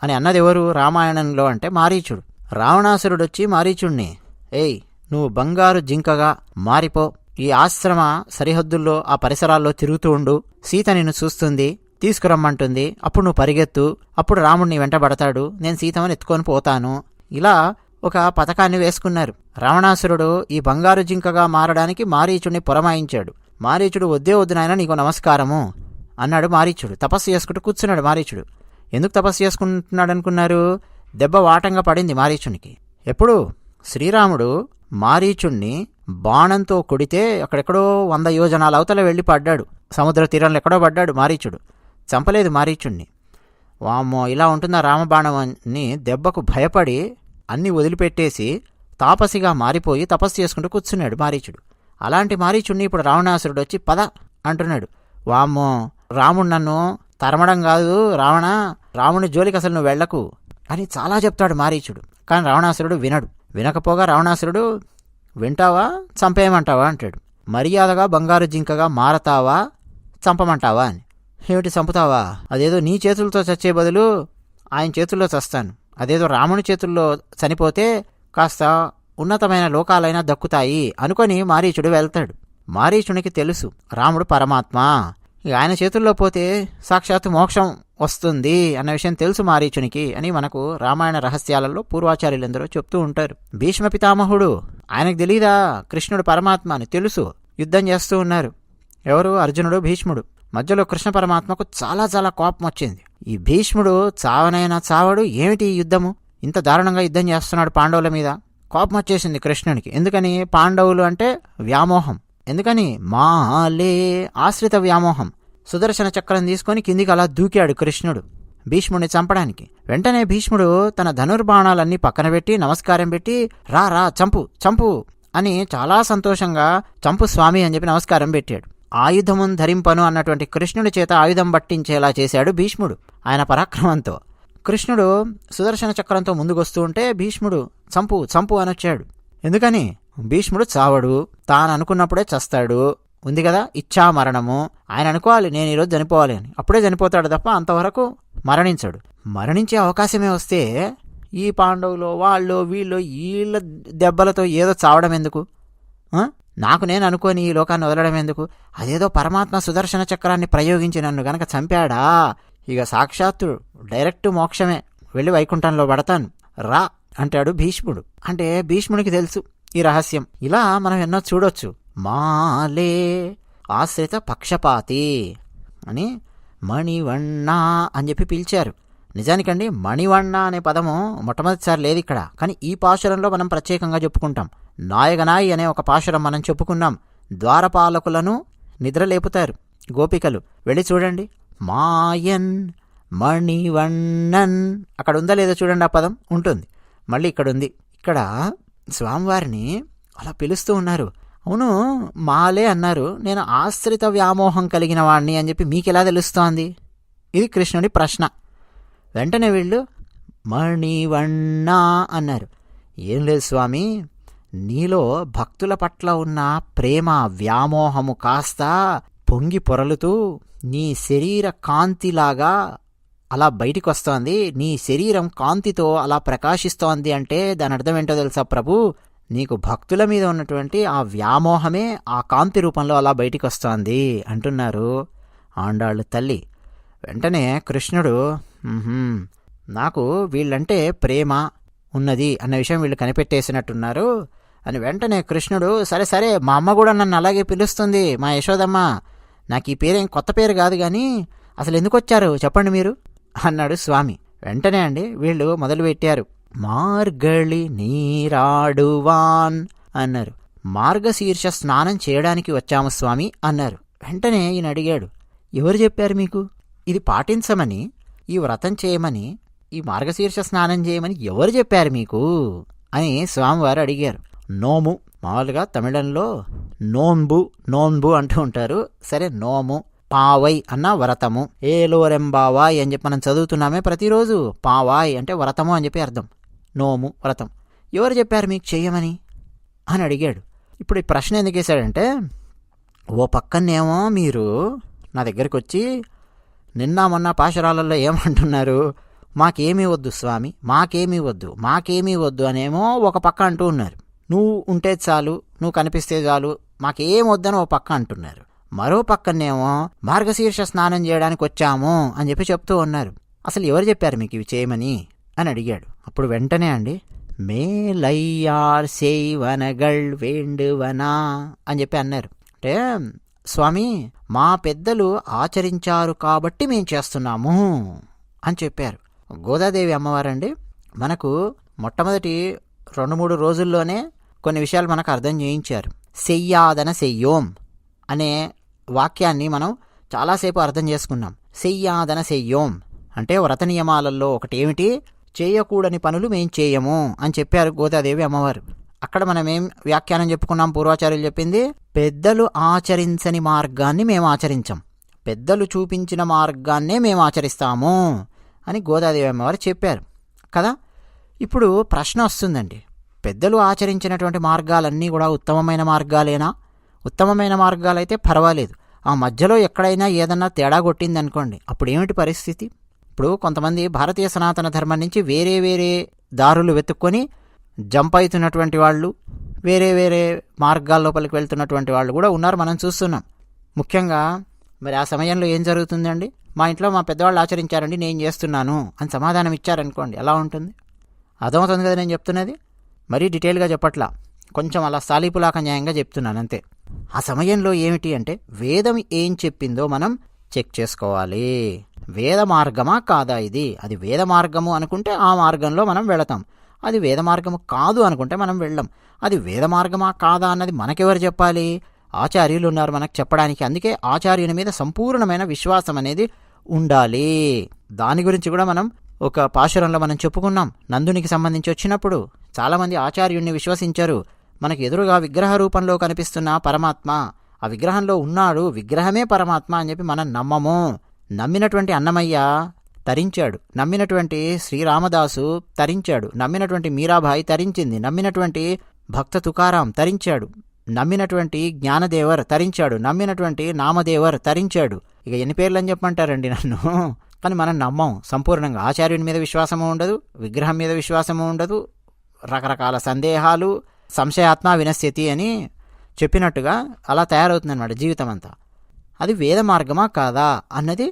అని అన్నది ఎవరు రామాయణంలో అంటే మారీచుడు. రావణాసురుడు వచ్చి మారీచుడిని, ఏయ్ నువ్వు బంగారు జింకగా మారిపో, ఈ ఆశ్రమ సరిహద్దుల్లో ఆ పరిసరాల్లో తిరుగుతూ ఉండు, సీత నిన్ను చూస్తుంది, తీసుకురమ్మంటుంది, అప్పుడు నువ్వు పరిగెత్తు, అప్పుడు రాముడిని వెంటబడతాడు, నేను సీతమని ఎత్తుకొని పోతాను. ఇలా ఒక పథకాన్ని వేసుకున్నారు. రావణాసురుడు ఈ బంగారు జింకగా మారడానికి మారీచుడిని పురమాయించాడు. మారీచుడు వద్దే వద్దు నాయన నీకు నమస్కారము అన్నాడు. మారీచుడు తపస్సు చేసుకుంటూ కూర్చున్నాడు. మారీచుడు ఎందుకు తపస్సు చేసుకుంటున్నాడు అనుకున్నారు? దెబ్బ వాటంగా పడింది మారీచునికి. ఎప్పుడు? శ్రీరాముడు మారీచుణ్ణి బాణంతో కొడితే అక్కడెక్కడో 100 యోజనాల అవతల వెళ్ళి పడ్డాడు. సముద్ర తీరంలో ఎక్కడో పడ్డాడు మారీచుడు. చంపలేదు మారీచుణ్ణి. వామ్మో ఇలా ఉంటుందా రామబాణం అని దెబ్బకు భయపడి అన్నీ వదిలిపెట్టేసి తాపసిగా మారిపోయి తపస్సు చేసుకుంటూ కూర్చున్నాడు మారీచుడు. అలాంటి మారీచుడిని ఇప్పుడు రావణాసురుడు వచ్చి పద అంటున్నాడు. వామ్మో రాముడు నన్ను తరమడం కాదు రావణ, రాముని జోలికి అసలు నువ్వు వెళ్లకు అని చాలా చెప్తాడు మారీచుడు. కానీ రావణాసురుడు వినడు. వినకపోగా రావణాసురుడు వింటావా చంపేయమంటావా అంటాడు. మర్యాదగా బంగారు జింకగా మారతావా చంపమంటావా అని. ఏమిటి చంపుతావా? అదేదో నీ చేతులతో చచ్చే బదులు ఆయన చేతుల్లో చస్తాను, అదేదో రాముని చేతుల్లో చనిపోతే కాస్త ఉన్నతమైన లోకాలైనా దక్కుతాయి అనుకొని మారీచుడు వెళ్తాడు. మారీచునికి తెలుసు రాముడు పరమాత్మ, ఆయన చేతుల్లో పోతే సాక్షాత్తు మోక్షం వస్తుంది అన్న విషయం తెలుసు మారీచునికి అని మనకు రామాయణ రహస్యాలలో పూర్వాచార్యులందరూ చెప్తూ ఉంటారు. భీష్మ పితామహుడు, ఆయనకు తెలీదా కృష్ణుడు పరమాత్మ అని? తెలుసు. యుద్ధం చేస్తూ ఉన్నారు. ఎవరు? అర్జునుడు, భీష్ముడు. మధ్యలో కృష్ణ పరమాత్మకు చాలా చాలా కోపం వచ్చింది. ఈ భీష్ముడు చావనైనా చావడు, ఏమిటి ఈ యుద్ధము, ఇంత దారుణంగా యుద్ధం చేస్తున్నాడు పాండవుల మీద. కోపం వచ్చేసింది కృష్ణునికి. ఎందుకని? పాండవులు అంటే వ్యామోహం. ఎందుకని? మాలే ఆశ్రిత వ్యామోహం. సుదర్శన చక్రం తీసుకొని కిందికి అలా దూకాడు కృష్ణుడు భీష్ముడిని చంపడానికి. వెంటనే భీష్ముడు తన ధనుర్బాణాలన్నీ పక్కన పెట్టి నమస్కారం పెట్టి, రా రా చంపు చంపు అని చాలా సంతోషంగా, చంపు స్వామి అని చెప్పి నమస్కారం పెట్టాడు. ఆయుధమును ధరింపను అన్నటువంటి కృష్ణుడి చేత ఆయుధం పట్టించేలా చేశాడు భీష్ముడు ఆయన పరాక్రమంతో. కృష్ణుడు సుదర్శన చక్రంతో ముందుకొస్తూ ఉంటే భీష్ముడు చంపు చంపు అనొచ్చాడు. ఎందుకని? భీష్ముడు చావడు, తాను అనుకున్నప్పుడే చస్తాడు. ఉంది కదా ఇచ్ఛా మరణము. ఆయన అనుకోవాలి నేను ఈరోజు చనిపోవాలి అని, అప్పుడే చనిపోతాడు తప్ప అంతవరకు మరణించడు. మరణించే అవకాశమే వస్తే ఈ పాండవులు వాళ్ళు వీళ్ళు వీళ్ళ దెబ్బలతో ఏదో చావడం ఎందుకు? నాకు నేను అనుకోని ఈ లోకాన్ని వదలడం ఎందుకు? అదేదో పరమాత్మ సుదర్శన చక్రాన్ని ప్రయోగించి నన్ను గనక చంపాడా, ఇక సాక్షాత్తు డైరెక్ట్ మోక్షమే, వెళ్ళి వైకుంఠంలో పడతాను రా అంటాడు భీష్ముడు. అంటే భీష్ముడికి తెలుసు ఈ రహస్యం. ఇలా మనం ఎన్నో చూడొచ్చు. మాలే ఆశ్రిత పక్షపాతి అని మణివన్న అని చెప్పి పిలిచారు. నిజానికండి మణివన్న అనే పదము మొట్టమొదటిసారి లేదు ఇక్కడ, కానీ ఈ పాశురంలో మనం ప్రత్యేకంగా చెప్పుకుంటాం. నాయగనాయి అనే ఒక పాశురం మనం చెప్పుకున్నాం. ద్వారపాలకులను నిద్రలేపుతారు గోపికలు, వెళ్ళి చూడండి. మాయన్ మణివన్నన్ అక్కడ ఉందా లేదో చూడండి, ఆ పదం ఉంటుంది. మళ్ళీ ఇక్కడ ఉంది. ఇక్కడ స్వామివారిని అలా పిలుస్తూ ఉన్నారు. అవును మాలే అన్నారు, నేను ఆశ్రిత వ్యామోహం కలిగిన వాడిని అని చెప్పి మీకెలా తెలుస్తోంది? ఇది కృష్ణుడి ప్రశ్న. వెంటనే వీళ్ళు మణివన్న అన్నారు. ఏం లేదు స్వామి, నీలో భక్తుల పట్ల ఉన్న ప్రేమ వ్యామోహము కాస్త పొంగి పొరలుతూ నీ శరీర కాంతిలాగా అలా బయటికి వస్తోంది. నీ శరీరం కాంతితో అలా ప్రకాశిస్తోంది అంటే దాని అర్థం ఏంటో తెలుసా ప్రభు? నీకు భక్తుల మీద ఉన్నటువంటి ఆ వ్యామోహమే ఆ కాంతి రూపంలో అలా బయటికి వస్తోంది అంటున్నారు ఆండాళ్ళు తల్లి. వెంటనే కృష్ణుడు నాకు వీళ్ళంటే ప్రేమ ఉన్నది అన్న విషయం వీళ్ళు కనిపెట్టేసినట్టున్నారు అని వెంటనే కృష్ణుడు, సరే సరే మా అమ్మ కూడా నన్ను అలాగే పిలుస్తుంది, మా యశోదమ్మ, నాకు ఈ పేరేం కొత్త పేరు కాదు కానీ అసలు ఎందుకు వచ్చారు చెప్పండి మీరు అన్నాడు స్వామి. వెంటనే అండి వీళ్ళు మొదలుపెట్టారు. మార్గళి నీరాడువాన్ అన్నారు. మార్గశీర్ష స్నానం చేయడానికి వచ్చాము స్వామి అన్నారు. వెంటనే ఈయన అడిగాడు, ఎవరు చెప్పారు మీకు ఇది పాటించమని, ఈ వ్రతం చేయమని, ఈ మార్గశీర్ష స్నానం చేయమని ఎవరు చెప్పారు మీకు అని స్వామివారు అడిగారు. నోము, మామూలుగా తమిళంలో నోన్బు అంటూ ఉంటారు. సరే నోము, పావై అన్న వ్రతము, ఏలోరెంబావాయ్ అని చెప్పి మనం చదువుతున్నామే ప్రతిరోజు. పావాయ్ అంటే వ్రతము అని చెప్పి అర్థం. నోము వ్రతం ఎవరు చెప్పారు మీకు చెయ్యమని అని అడిగాడు. ఇప్పుడు ఈ ప్రశ్న ఎందుకు వేశాడంటే, ఓ పక్కనేమో మీరు నా దగ్గరికి వచ్చి నిన్న మొన్న పాశురాలలో ఏమంటున్నారు, మాకేమీ వద్దు స్వామి, మాకేమీ వద్దు అనేమో ఒక పక్క అంటూ ఉన్నారు. నువ్వు ఉంటే చాలు, నువ్వు కనిపిస్తే చాలు, మాకేం వద్దని ఓ పక్క అంటున్నారు. మరో పక్కనేమో మార్గశీర్ష స్నానం చేయడానికి వచ్చాము అని చెప్పి చెప్తూ ఉన్నారు. అసలు ఎవరు చెప్పారు మీకు ఇవి చేయమని అని అడిగాడు. అప్పుడు వెంటనే అండి మేలయ్యార్ సేవనగళ్ వేండువనా అని చెప్పి అన్నారు. అంటే స్వామి మా పెద్దలు ఆచరించారు కాబట్టి మేము చేస్తున్నాము అని చెప్పారు. గోదాదేవి అమ్మవారండి మనకు మొట్టమొదటి 2-3 రోజుల్లోనే కొన్ని విషయాలు మనకు అర్థం చేయించారు. సెయ్యాదన సెయ్యోం అనే వాక్యాన్ని మనం చాలాసేపు అర్థం చేసుకున్నాం. సెయ్యాదన సెయ్యోం అంటే వ్రత నియమాలలో ఒకటి ఏమిటి, చేయకూడని పనులు మేం చేయము అని చెప్పారు గోదాదేవి అమ్మవారు. అక్కడ మనం ఏం వ్యాఖ్యానం చెప్పుకున్నాం, పూర్వాచార్యులు చెప్పింది, పెద్దలు ఆచరించని మార్గాన్ని మేము ఆచరించాం, పెద్దలు చూపించిన మార్గాన్నే మేము ఆచరిస్తాము అని గోదాదేవి అమ్మవారు చెప్పారు కదా. ఇప్పుడు ప్రశ్న వస్తుందండి, పెద్దలు ఆచరించినటువంటి మార్గాలన్నీ కూడా ఉత్తమమైన మార్గాలేనా? ఉత్తమమైన మార్గాలైతే పర్వాలేదు. ఆ మధ్యలో ఎక్కడైనా ఏదన్నా తేడా కొట్టిందనుకోండి, అప్పుడు ఏమిటి పరిస్థితి? ఇప్పుడు కొంతమంది భారతీయ సనాతన ధర్మం నుంచి వేరే వేరే దారులు వెతుక్కొని జంప్ అవుతున్నటువంటి వాళ్ళు, వేరే వేరే మార్గాల లోపలికి వెళ్తున్నటువంటి వాళ్ళు కూడా ఉన్నారు, మనం చూస్తున్నాం. ముఖ్యంగా మరి ఆ సమయంలో ఏం జరుగుతుందండి? మా ఇంట్లో మా పెద్దవాళ్ళు ఆచరించారండి, నేను చేస్తున్నాను అని సమాధానం ఇచ్చారనుకోండి, ఎలా ఉంటుంది? అర్థమవుతుంది కదా నేను చెప్తున్నది? మరీ డీటెయిల్గా చెప్పట్లా, కొంచెం అలా సాలీపులాక న్యాయంగా చెప్తున్నాను అంతే. ఆ సమయంలో ఏమిటి అంటే, వేదం ఏం చెప్పిందో మనం చెక్ చేసుకోవాలి. వేద మార్గమా కాదా ఇది? అది వేద మార్గము అనుకుంటే ఆ మార్గంలో మనం వెళతాం. అది వేద మార్గము కాదు అనుకుంటే మనం వెళ్ళం. అది వేద మార్గమా కాదా అన్నది మనకెవరు చెప్పాలి? ఆచార్యులు ఉన్నారు మనకు చెప్పడానికి. అందుకే ఆచార్యుని మీద సంపూర్ణమైన విశ్వాసం అనేది ఉండాలి. దాని గురించి కూడా మనం ఒక పాశురంలో మనం చెప్పుకున్నాం. నందునికి సంబంధించి వచ్చినప్పుడు చాలామంది ఆచార్యుణ్ణి విశ్వసించరు. మనకు ఎదురుగా విగ్రహ రూపంలో కనిపిస్తున్న పరమాత్మ, ఆ విగ్రహంలో ఉన్నాడు, విగ్రహమే పరమాత్మ అని చెప్పి మనం నమ్మము. నమ్మినటువంటి అన్నమయ్య తరించాడు, నమ్మినటువంటి శ్రీరామదాసు తరించాడు, నమ్మినటువంటి మీరాబాయి తరించింది, నమ్మినటువంటి భక్త తుకారాం తరించాడు, నమ్మినటువంటి జ్ఞానదేవర్ తరించాడు, నమ్మినటువంటి నామదేవర్ తరించాడు. ఇక ఎన్ని పేర్లు అని చెప్పమంటారండి నన్ను? కానీ మనం నమ్మం సంపూర్ణంగా. ఆచార్యుని మీద విశ్వాసము ఉండదు, విగ్రహం మీద విశ్వాసము ఉండదు, రకరకాల సందేహాలు, సంశయాత్మ వినశ్యతి అని చెప్పినట్టుగా అలా తయారవుతుందన్నమాట జీవితం అంతా. అది వేద మార్గమా కాదా అన్నది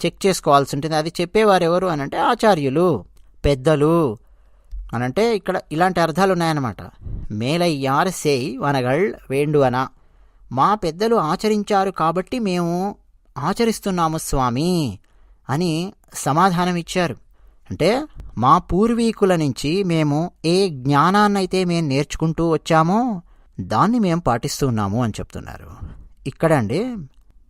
చెక్ చేసుకోవాల్సి ఉంటుంది. అది చెప్పేవారు ఎవరు అనంటే ఆచార్యులు, పెద్దలు అనంటే ఇక్కడ ఇలాంటి అర్థాలు ఉన్నాయన్నమాట. మేలయ్యార్ సేయ్ వనగళ్ వేండువన, మా పెద్దలు ఆచరించారు కాబట్టి మేము ఆచరిస్తున్నాము స్వామి అని సమాధానం ఇచ్చారు. అంటే మా పూర్వీకుల నుంచి మేము ఏ జ్ఞానాన్నైతే మేము నేర్చుకుంటూ వచ్చామో దాన్ని మేము పాటిస్తూ ఉన్నాము అని చెప్తున్నారు. ఇక్కడ అండి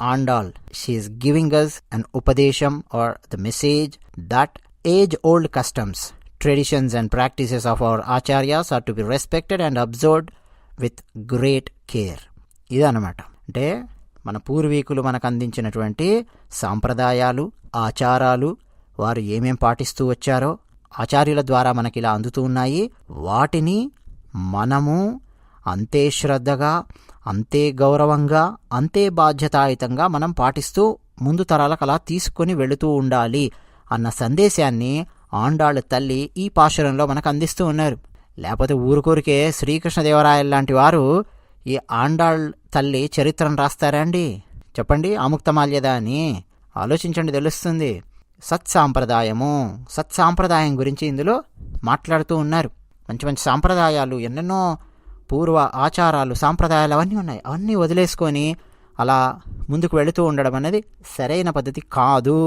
Andal, she's giving us an upadesam or the message that age old customs, traditions and practices of our acharyas are to be respected and observed with great care. ఇదన్నమాట. అంటే మన పూర్వీకులు మనకు అందించినటువంటి సాంప్రదాయాలు, ఆచారాలు, వారు ఏమేం పాటిస్తూ వచ్చారో ఆచార్యుల ద్వారా మనకి ఇలా అందుతూ ఉన్నాయి. వాటిని మనము అంతే శ్రద్ధగా, అంతే గౌరవంగా, అంతే బాధ్యతాయుతంగా మనం పాటిస్తూ ముందు తరాలకు అలా తీసుకొని వెళుతూ ఉండాలి అన్న సందేశాన్ని ఆండాళ్ళ తల్లి ఈ పాశురంలో మనకు అందిస్తూ ఉన్నారు. లేకపోతే ఊరుకూరికే శ్రీకృష్ణదేవరాయలు లాంటి వారు ఈ ఆండాళ్ తల్లి చరిత్రను రాస్తారా అండి? చెప్పండి. ఆముక్తమాల్యద అని ఆలోచించండి, తెలుస్తుంది. సత్సాంప్రదాయము, సత్సాంప్రదాయం గురించి ఇందులో మాట్లాడుతూ ఉన్నారు. మంచి మంచి సాంప్రదాయాలు, ఎన్నెన్నో పూర్వ ఆచారాలు, సాంప్రదాయాలు అవన్నీ ఉన్నాయి. అవన్నీ వదిలేసుకొని అలా ముందుకు వెళుతూ ఉండడం అనేది సరైన పద్ధతి కాదు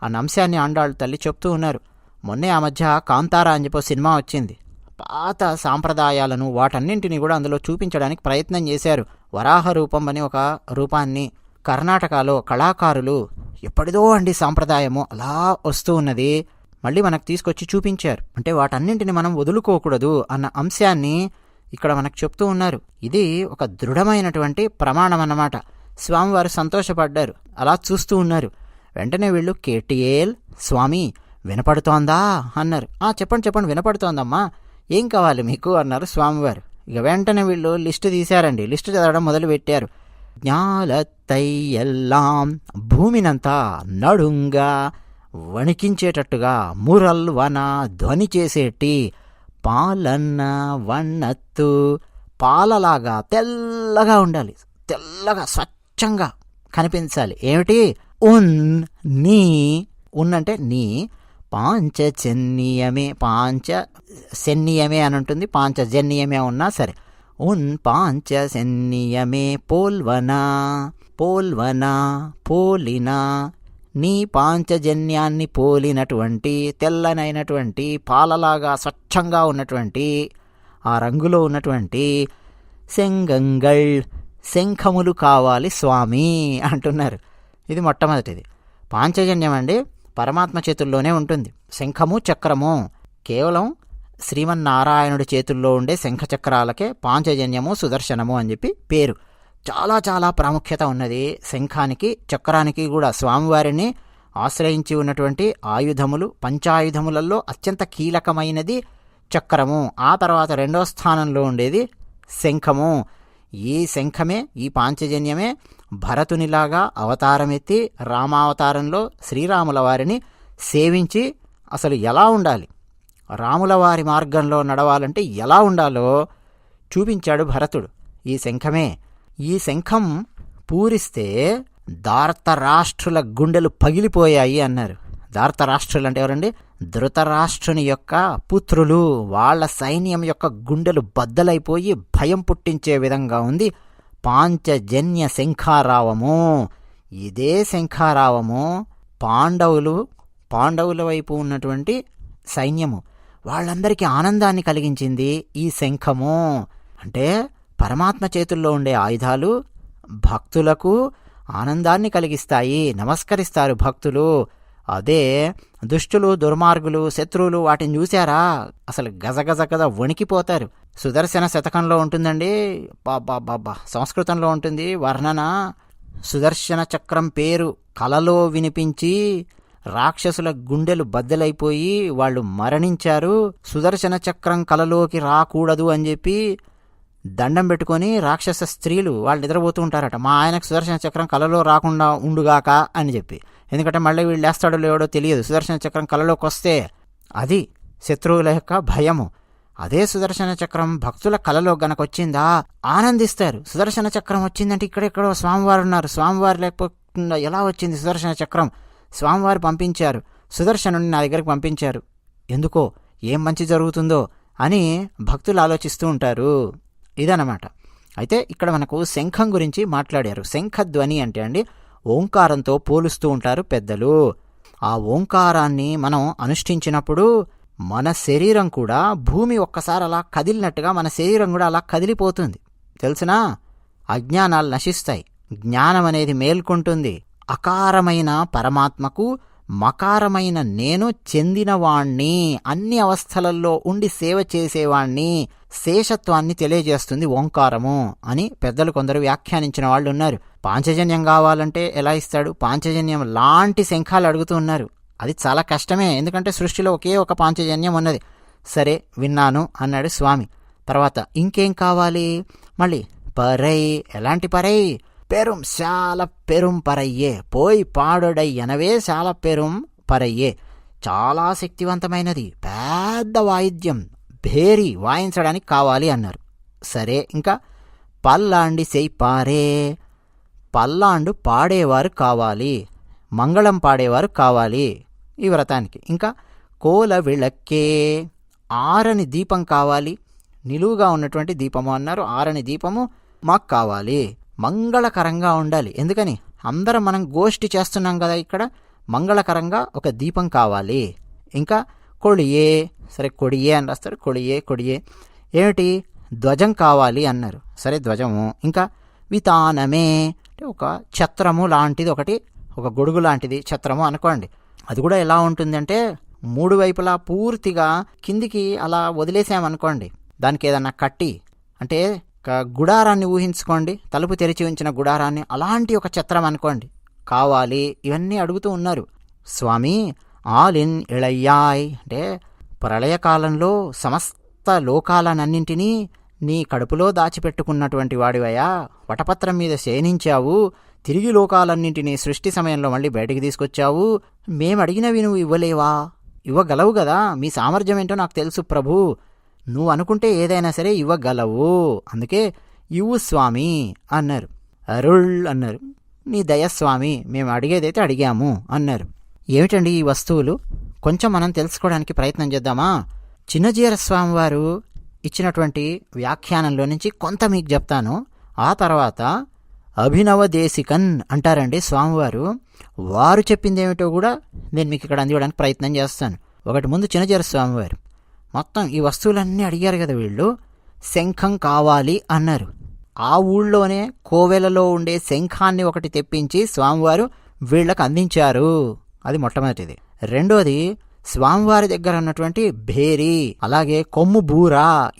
అన్న అంశాన్ని ఆండాళ్ళ తల్లి చెప్తూ ఉన్నారు. మొన్నే ఆ మధ్య కాంతారా అని చెప్పి సినిమా వచ్చింది. పాత సాంప్రదాయాలను వాటన్నింటినీ కూడా అందులో చూపించడానికి ప్రయత్నం చేశారు. వరాహ రూపం అని ఒక రూపాన్ని కర్ణాటకలో కళాకారులు ఎప్పటిదో అండి సాంప్రదాయము అలా వస్తూ ఉన్నది మళ్ళీ మనకు తీసుకొచ్చి చూపించారు. అంటే వాటన్నింటిని మనం వదులుకోకూడదు అన్న అంశాన్ని ఇక్కడ మనకు చెప్తూ ఉన్నారు. ఇది ఒక దృఢమైనటువంటి ప్రమాణం అన్నమాట. స్వామివారు సంతోషపడ్డారు, అలా చూస్తూ ఉన్నారు. వెంటనే వీళ్ళు కేటీఎల్ స్వామి వినపడుతోందా అన్నారు. చెప్పండి చెప్పండి వినపడుతోందమ్మా, ఏం కావాలి మీకు అన్నారు స్వామివారు. ఇక వెంటనే వీళ్ళు లిస్టు తీశారండి. లిస్టు చదవడం మొదలు పెట్టారు. జ్ఞాలత్తై ఎల్లాం, భూమినంతా నడుంగా వణికించేటట్టుగా మురల్వన ధ్వని చేసేటి, పాలన్న వన్నత్తు, పాలలాగా తెల్లగా ఉండాలి, తెల్లగా స్వచ్ఛంగా కనిపించాలి. ఏమిటి? నీ ఉన్నంటే నీ, పాంచజన్యమే, పాంచజన్యమే అని ఉంటుంది, పాంచజన్యమే ఉన్నా సరే. పాంచజన్యమే పోల్వనా, పోల్వనా పోలినా, నీ పాంచజన్యాన్ని పోలినటువంటి తెల్లనైనటువంటి పాలలాగా స్వచ్ఛంగా ఉన్నటువంటి ఆ రంగులో ఉన్నటువంటి శంగంగళ్, శంఖములు కావాలి స్వామి అంటున్నారు. ఇది మొట్టమొదటిది. పాంచజన్యం అండి పరమాత్మ చేతుల్లోనే ఉంటుంది. శంఖము చక్రము కేవలం శ్రీమన్నారాయణుడి చేతుల్లో ఉండే శంఖ చక్రాలకే పాంచజన్యము సుదర్శనము అని చెప్పి పేరు. చాలా చాలా ప్రాముఖ్యత ఉన్నది శంఖానికి, చక్రానికి కూడా. స్వామివారిని ఆశ్రయించి ఉన్నటువంటి ఆయుధములు, పంచాయుధములలో అత్యంత కీలకమైనది చక్రము, ఆ తర్వాత రెండో స్థానంలో ఉండేది శంఖము. ఈ శంఖమే, ఈ పాంచజన్యమే భరతునిలాగా అవతారమెత్తి రామావతారంలో శ్రీరాముల వారిని సేవించి అసలు ఎలా ఉండాలి, రాముల వారి మార్గంలో నడవాలంటే ఎలా ఉండాలో చూపించాడు భరతుడు. ఈ శంఖమే. ఈ శంఖం పూరిస్తే ధార్తరాష్ట్రుల గుండెలు పగిలిపోయాయి అన్నారు. ధార్తరాష్ట్రులు అంటే ఎవరండి? ధృతరాష్ట్రుని యొక్క పుత్రులు. వాళ్ళ సైన్యం యొక్క గుండెలు బద్దలైపోయి భయం పుట్టించే విధంగా ఉంది పాంచజన్య శంఖారావము. ఇదే శంఖారావము పాండవుల వైపు ఉన్నటువంటి సైన్యము వాళ్ళందరికీ ఆనందాన్ని కలిగించింది ఈ శంఖము. అంటే పరమాత్మ చేతుల్లో ఉండే ఆయుధాలు భక్తులకు ఆనందాన్ని కలిగిస్తాయి, నమస్కరిస్తారు భక్తులు. అదే దుష్టులు, దుర్మార్గులు, శత్రువులు వాటిని చూశారా అసలు గజగజ గజ వణికిపోతారు. సుదర్శన శతకంలో ఉంటుందండి, బాబా సంస్కృతంలో ఉంటుంది వర్ణన. సుదర్శన చక్రం పేరు కలలో వినిపించి రాక్షసుల గుండెలు బద్దలైపోయి వాళ్ళు మరణించారు. సుదర్శన చక్రం కలలోకి రాకూడదు అని చెప్పి దండం పెట్టుకొని రాక్షస స్త్రీలు వాళ్ళు నిద్రపోతూ ఉంటారట, మా ఆయనకు సుదర్శన చక్రం కలలో రాకుండా ఉండుగాక అని చెప్పి. ఎందుకంటే మళ్ళీ వీళ్ళు లేస్తాడో లేవడో తెలియదు. సుదర్శన చక్రం కలలోకి వస్తే అది శత్రువుల యొక్క భయము. అదే సుదర్శన చక్రం భక్తుల కలలో గనక వచ్చిందా ఆనందిస్తారు. సుదర్శన చక్రం వచ్చిందంటే ఇక్కడెక్కడో స్వామివారు ఉన్నారు, స్వామివారు లేకపోకుండా ఎలా వచ్చింది సుదర్శన చక్రం? స్వామివారు పంపించారు, సుదర్శనుని నా దగ్గరికి పంపించారు, ఎందుకో ఏం మంచి జరుగుతుందో అని భక్తులు ఆలోచిస్తూ ఉంటారు. ఇదన్నమాట. అయితే ఇక్కడ మనకు శంఖం గురించి మాట్లాడారు. శంఖధ్వని అంటే అండి ఓంకారంతో పోలుస్తూ ఉంటారు పెద్దలు. ఆ ఓంకారాన్ని మనం అనుష్ఠించినప్పుడు మన శరీరం కూడా భూమి ఒక్కసారి అలా కదిలినట్టుగా మన శరీరం కూడా అలా కదిలిపోతుంది. తెలుసునా? అజ్ఞానాలు నశిస్తాయి, జ్ఞానం అనేది మేల్కొంటుంది. అకారమైన పరమాత్మకు మకారమైన నేను చెందినవాణ్ణి, అన్ని అవస్థలల్లో ఉండి సేవ చేసేవాణ్ణి, శేషత్వాన్ని తెలియజేస్తుంది ఓంకారము అని పెద్దలు కొందరు వ్యాఖ్యానించిన వాళ్ళు ఉన్నారు. పాంచజన్యం కావాలంటే ఎలా ఇస్తాడు? పాంచజన్యం లాంటి శంఖాలు అడుగుతూ ఉన్నారు. అది చాలా కష్టమే, ఎందుకంటే సృష్టిలో ఒకే ఒక పాంచజన్యం ఉన్నది. సరే విన్నాను అన్నాడు స్వామి. తర్వాత ఇంకేం కావాలి? మళ్ళీ పరై. ఎలాంటి పరై? పెరుం శాల పెరుం పరయ్యే, పోయి పాడొడై ఎనవే శాల పెరుం పరయ్యే. చాలా శక్తివంతమైనది పెద్ద వాయిద్యం, భేరి వాయించడానికి కావాలి అన్నారు. సరే ఇంకా పల్లాండి పారే, పల్లాండు పాడేవారు కావాలి, మంగళం పాడేవారు కావాలి ఈ వ్రతానికి. ఇంకా కోల విళక్కే, ఆరని దీపం కావాలి, నిలువుగా ఉన్నటువంటి దీపము అన్నారు. ఆరని దీపము మాకు కావాలి, మంగళకరంగా ఉండాలి. ఎందుకని? అందరం మనం గోష్ఠి చేస్తున్నాం కదా, ఇక్కడ మంగళకరంగా ఒక దీపం కావాలి. ఇంకా కొడియే, సరే కొడియే అని రాస్తారు, కొడియే ఏమిటి? ధ్వజం కావాలి అన్నారు. సరే ధ్వజము. ఇంకా వితానమే అంటే ఒక ఛత్రము లాంటిది ఒకటి, ఒక గొడుగు లాంటిది ఛత్రము అనుకోండి. అది కూడా ఎలా ఉంటుందంటే మూడు వైపులా పూర్తిగా కిందికి అలా వదిలేసామనుకోండి, దానికి ఏదన్నా కట్టి, అంటే గుడారాన్ని ఊహించుకోండి, తలుపు తెరిచి ఉంచిన గుడారాన్ని, అలాంటి ఒక ఛత్రం అనుకోండి కావాలి. ఇవన్నీ అడుగుతూ ఉన్నారు స్వామి. ఆలిన్ ఇళయ్యాయ్ అంటే ప్రళయకాలంలో సమస్త లోకాలనన్నింటినీ నీ కడుపులో దాచిపెట్టుకున్నటువంటి వాడివయ్యా, వటపత్రం మీద శయనించావు, తిరిగి లోకాలన్నింటినీ సృష్టి సమయంలో మళ్ళీ బయటికి తీసుకొచ్చావు. మేమడిగినవి నువ్వు ఇవ్వలేవా? ఇవ్వగలవు కదా, మీ సామర్థ్యం ఏంటో నాకు తెలుసు ప్రభు, నువ్వు అనుకుంటే ఏదైనా సరే ఇవ్వగలవు, అందుకే ఇవ్వు స్వామి అన్నారు. అరుళ్ అన్నారు, నీ దయస్వామి, మేము అడిగేదైతే అడిగాము అన్నారు. ఏమిటండి ఈ వస్తువులు? కొంచెం మనం తెలుసుకోవడానికి ప్రయత్నం చేద్దామా? చిన్నజీయర స్వామి వారు ఇచ్చినటువంటి వ్యాఖ్యానంలో నుంచి కొంత మీకు చెప్తాను. ఆ తర్వాత అభినవ దేశికన్ అంటారండి స్వామివారు, వారు చెప్పింది ఏమిటో కూడా నేను మీకు ఇక్కడ అందివ్వడానికి ప్రయత్నం చేస్తాను. ఒకటి ముందు చిన్నజీయర స్వామివారు మొత్తం ఈ వస్తువులన్నీ అడిగారు కదా వీళ్ళు, శంఖం కావాలి అన్నారు. ఆ ఊళ్ళోనే కోవెలలో ఉండే శంఖాన్ని ఒకటి తెప్పించి స్వామివారు వీళ్ళకు అందించారు. అది మొట్టమొదటిది. రెండోది స్వామివారి దగ్గర ఉన్నటువంటి భేరి, అలాగే కొమ్ము బూర,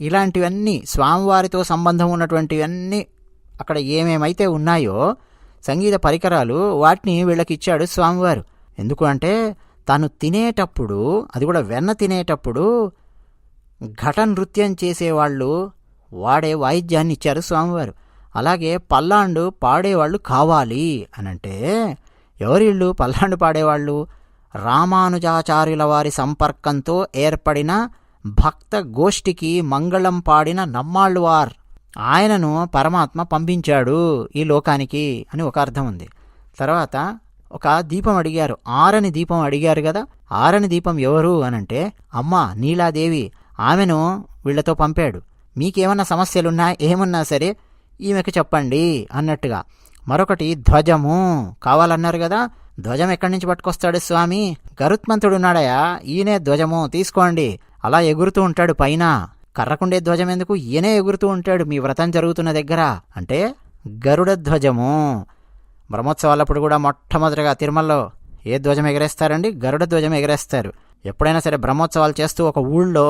ఇలాంటివన్నీ స్వామివారితో సంబంధం ఉన్నటువంటివన్నీ అక్కడ ఏమేమైతే ఉన్నాయో సంగీత పరికరాలు, వాటిని వీళ్ళకి ఇచ్చాడు స్వామివారు. ఎందుకు అంటే తాను తినేటప్పుడు, అది కూడా వెన్న తినేటప్పుడు ఘట నృత్యం చేసేవాళ్ళు వాడే వాయిద్యాన్ని ఇచ్చారు స్వామివారు. అలాగే పల్లాండు పాడేవాళ్ళు కావాలి అనంటే ఎవరిళ్ళు పల్లాండు పాడేవాళ్ళు? రామానుజాచార్యుల వారి సంపర్కంతో ఏర్పడిన భక్త గోష్ఠికి మంగళం పాడిన నమ్మాళ్ళవార్. ఆయనను పరమాత్మ పంపించాడు ఈ లోకానికి అని ఒక అర్థం ఉంది. తర్వాత ఒక దీపం అడిగారు, ఆరని దీపం అడిగారు కదా. ఆరని దీపం ఎవరు అనంటే అమ్మ నీలాదేవి. ఆమెను వీళ్లతో పంపాడు. మీకేమన్నా సమస్యలున్నా ఏమున్నా సరే ఈమెకు చెప్పండి అన్నట్టుగా. మరొకటి ధ్వజము కావాలన్నారు కదా. ధ్వజం ఎక్కడి నుంచి పట్టుకొస్తాడు స్వామి? గరుత్మంతుడున్నాడయా, ఈయనే ధ్వజము తీసుకోండి. అలా ఎగురుతూ ఉంటాడు పైన. కర్రకుండే ధ్వజం ఎందుకు? ఈయనే ఎగురుతూ ఉంటాడు మీ వ్రతం జరుగుతున్న దగ్గర. అంటే గరుడ ధ్వజము. బ్రహ్మోత్సవాలప్పుడు కూడా మొట్టమొదటిగా తిరుమలలో ఏ ధ్వజం ఎగరేస్తారండి? గరుడ ధ్వజం ఎగరేస్తారు. ఎప్పుడైనా సరే బ్రహ్మోత్సవాలు చేస్తూ ఒక ఊళ్ళో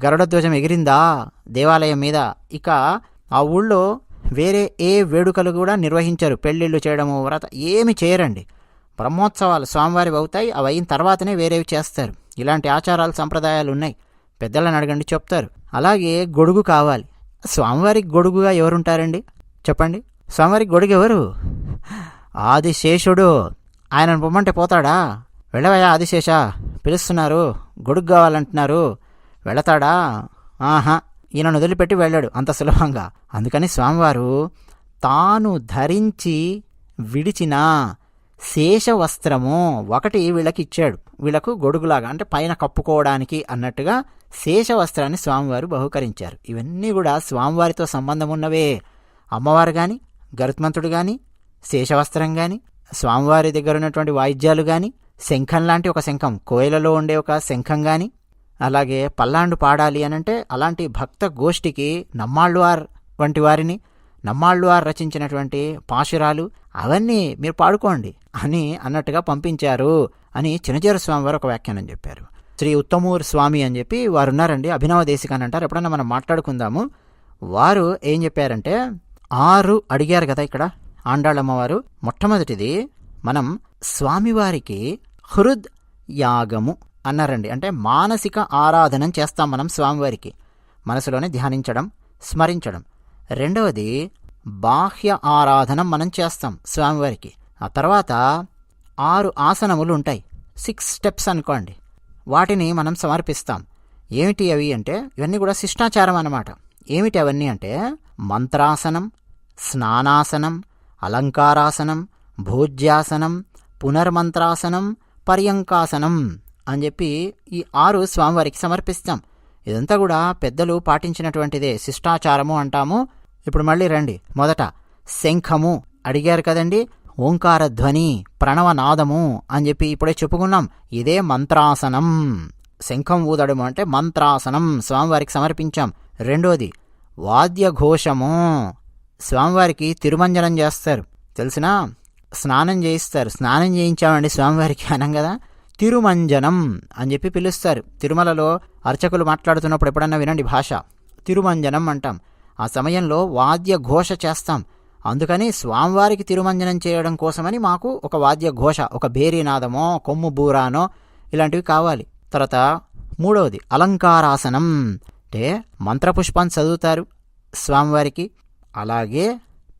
గరుడ ధ్వజం ఎగిరిందా దేవాలయం మీద, ఇక ఆ ఊళ్ళో వేరే ఏ వేడుకలు కూడా నిర్వహించరు. పెళ్ళిళ్ళు చేయడము, వ్రత ఏమి చేయరండి. బ్రహ్మోత్సవాలు స్వామివారి అవుతాయి, అవి అయిన తర్వాతనే వేరేవి చేస్తారు. ఇలాంటి ఆచారాలు సంప్రదాయాలు ఉన్నాయి. పెద్దలను అడగండి చెప్తారు. అలాగే గొడుగు కావాలి. స్వామివారికి గొడుగుగా ఎవరుంటారండి చెప్పండి? స్వామివారికి గొడుగు ఎవరు? ఆదిశేషుడు. ఆయనను పొమ్మంటే పోతాడా? వెళ్ళవయ్యా ఆదిశేష, పిలుస్తున్నారు, గొడుగు కావాలంటున్నారు, వెళతాడా? ఆహా, ఈయనను వదిలిపెట్టి వెళ్ళాడు అంత సులభంగా. అందుకని స్వామివారు తాను ధరించి విడిచిన శేషవస్త్రము ఒకటి వీళ్ళకి ఇచ్చాడు. వీళ్లకు గొడుగులాగా, అంటే పైన కప్పుకోవడానికి అన్నట్టుగా శేషవస్త్రాన్ని స్వామివారు బహుకరించారు. ఇవన్నీ కూడా స్వామివారితో సంబంధం ఉన్నవే. అమ్మవారు కానీ, గరుత్మంతుడు కానీ, శేషవస్త్రం కానీ, స్వామివారి దగ్గర ఉన్నటువంటి వాయిద్యాలు కానీ, శంఖం లాంటి ఒక శంఖం, కోయిలలో ఉండే ఒక శంఖం కానీ, అలాగే పల్లాండు పాడాలి అనంటే అలాంటి భక్త గోష్ఠికి నమ్మాళ్ళవార్ వంటి వారిని, నమ్మాళ్ళవార్ రచించినటువంటి పాశురాలు అవన్నీ మీరు పాడుకోండి అని అన్నట్టుగా పంపించారు అని చినజీర స్వామి వారు ఒక వ్యాఖ్యానం చెప్పారు. శ్రీ ఉత్తమూర్ స్వామి అని చెప్పి వారు ఉన్నారండి. అభినవ దేశికాని అంటారు. ఎప్పుడన్నా మనం మాట్లాడుకుందాము. వారు ఏం చెప్పారంటే 6 అడిగారు కదా ఇక్కడ ఆండాళ్ళమ్మవారు. మొట్టమొదటిది మనం స్వామివారికి హృద్ యాగము అన్నారండి. అంటే మానసిక ఆరాధనం చేస్తాం మనం స్వామివారికి, మనసులోనే ధ్యానించడం, స్మరించడం. రెండవది బాహ్య ఆరాధనం మనం చేస్తాం స్వామివారికి. ఆ తర్వాత 6 ఆసనములు ఉంటాయి, 6 స్టెప్స్ అనుకోండి, వాటిని మనం సమర్పిస్తాం. ఏమిటి అవి అంటే ఇవన్నీ కూడా శిష్టాచారం అన్నమాట. ఏమిటి అవన్నీ అంటే మంత్రాసనం, స్నానాసనం, అలంకారాసనం, భోజ్యాసనం, పునర్మంత్రాసనం, పర్యంకాసనం అని చెప్పి ఈ 6 స్వామివారికి సమర్పిస్తాం. ఇదంతా కూడా పెద్దలు పాటించినటువంటిదే, శిష్టాచారము అంటాము. ఇప్పుడు మళ్ళీ రండి. మొదట శంఖము అడిగారు కదండి, ఓంకారధ్వని, ప్రణవనాదము అని చెప్పి ఇప్పుడే చెప్పుకున్నాం. ఇదే మంత్రాసనం. శంఖం ఊదడము అంటే మంత్రాసనం స్వామివారికి సమర్పించాం. రెండోది వాద్యఘోషము. స్వామివారికి తిరుమంజనం చేస్తారు తెలిసినా, స్నానం చేయిస్తారు. స్నానం చేయించామండి స్వామివారికి అనం కదా, తిరుమంజనం అని చెప్పి పిలుస్తారు. తిరుమలలో అర్చకులు మాట్లాడుతున్నప్పుడు ఎప్పుడన్నా వినండి భాష, తిరుమంజనం అంటాం. ఆ సమయంలో వాద్య ఘోష చేస్తాం. అందుకని స్వామివారికి తిరుమంజనం చేయడం కోసమని మాకు ఒక వాద్య ఘోష, ఒక భేరీనాదమో కొమ్ము బూరానో ఇలాంటివి కావాలి. తర్వాత మూడవది అలంకారాసనం, అంటే మంత్రపుష్పం చదువుతారు స్వామివారికి. అలాగే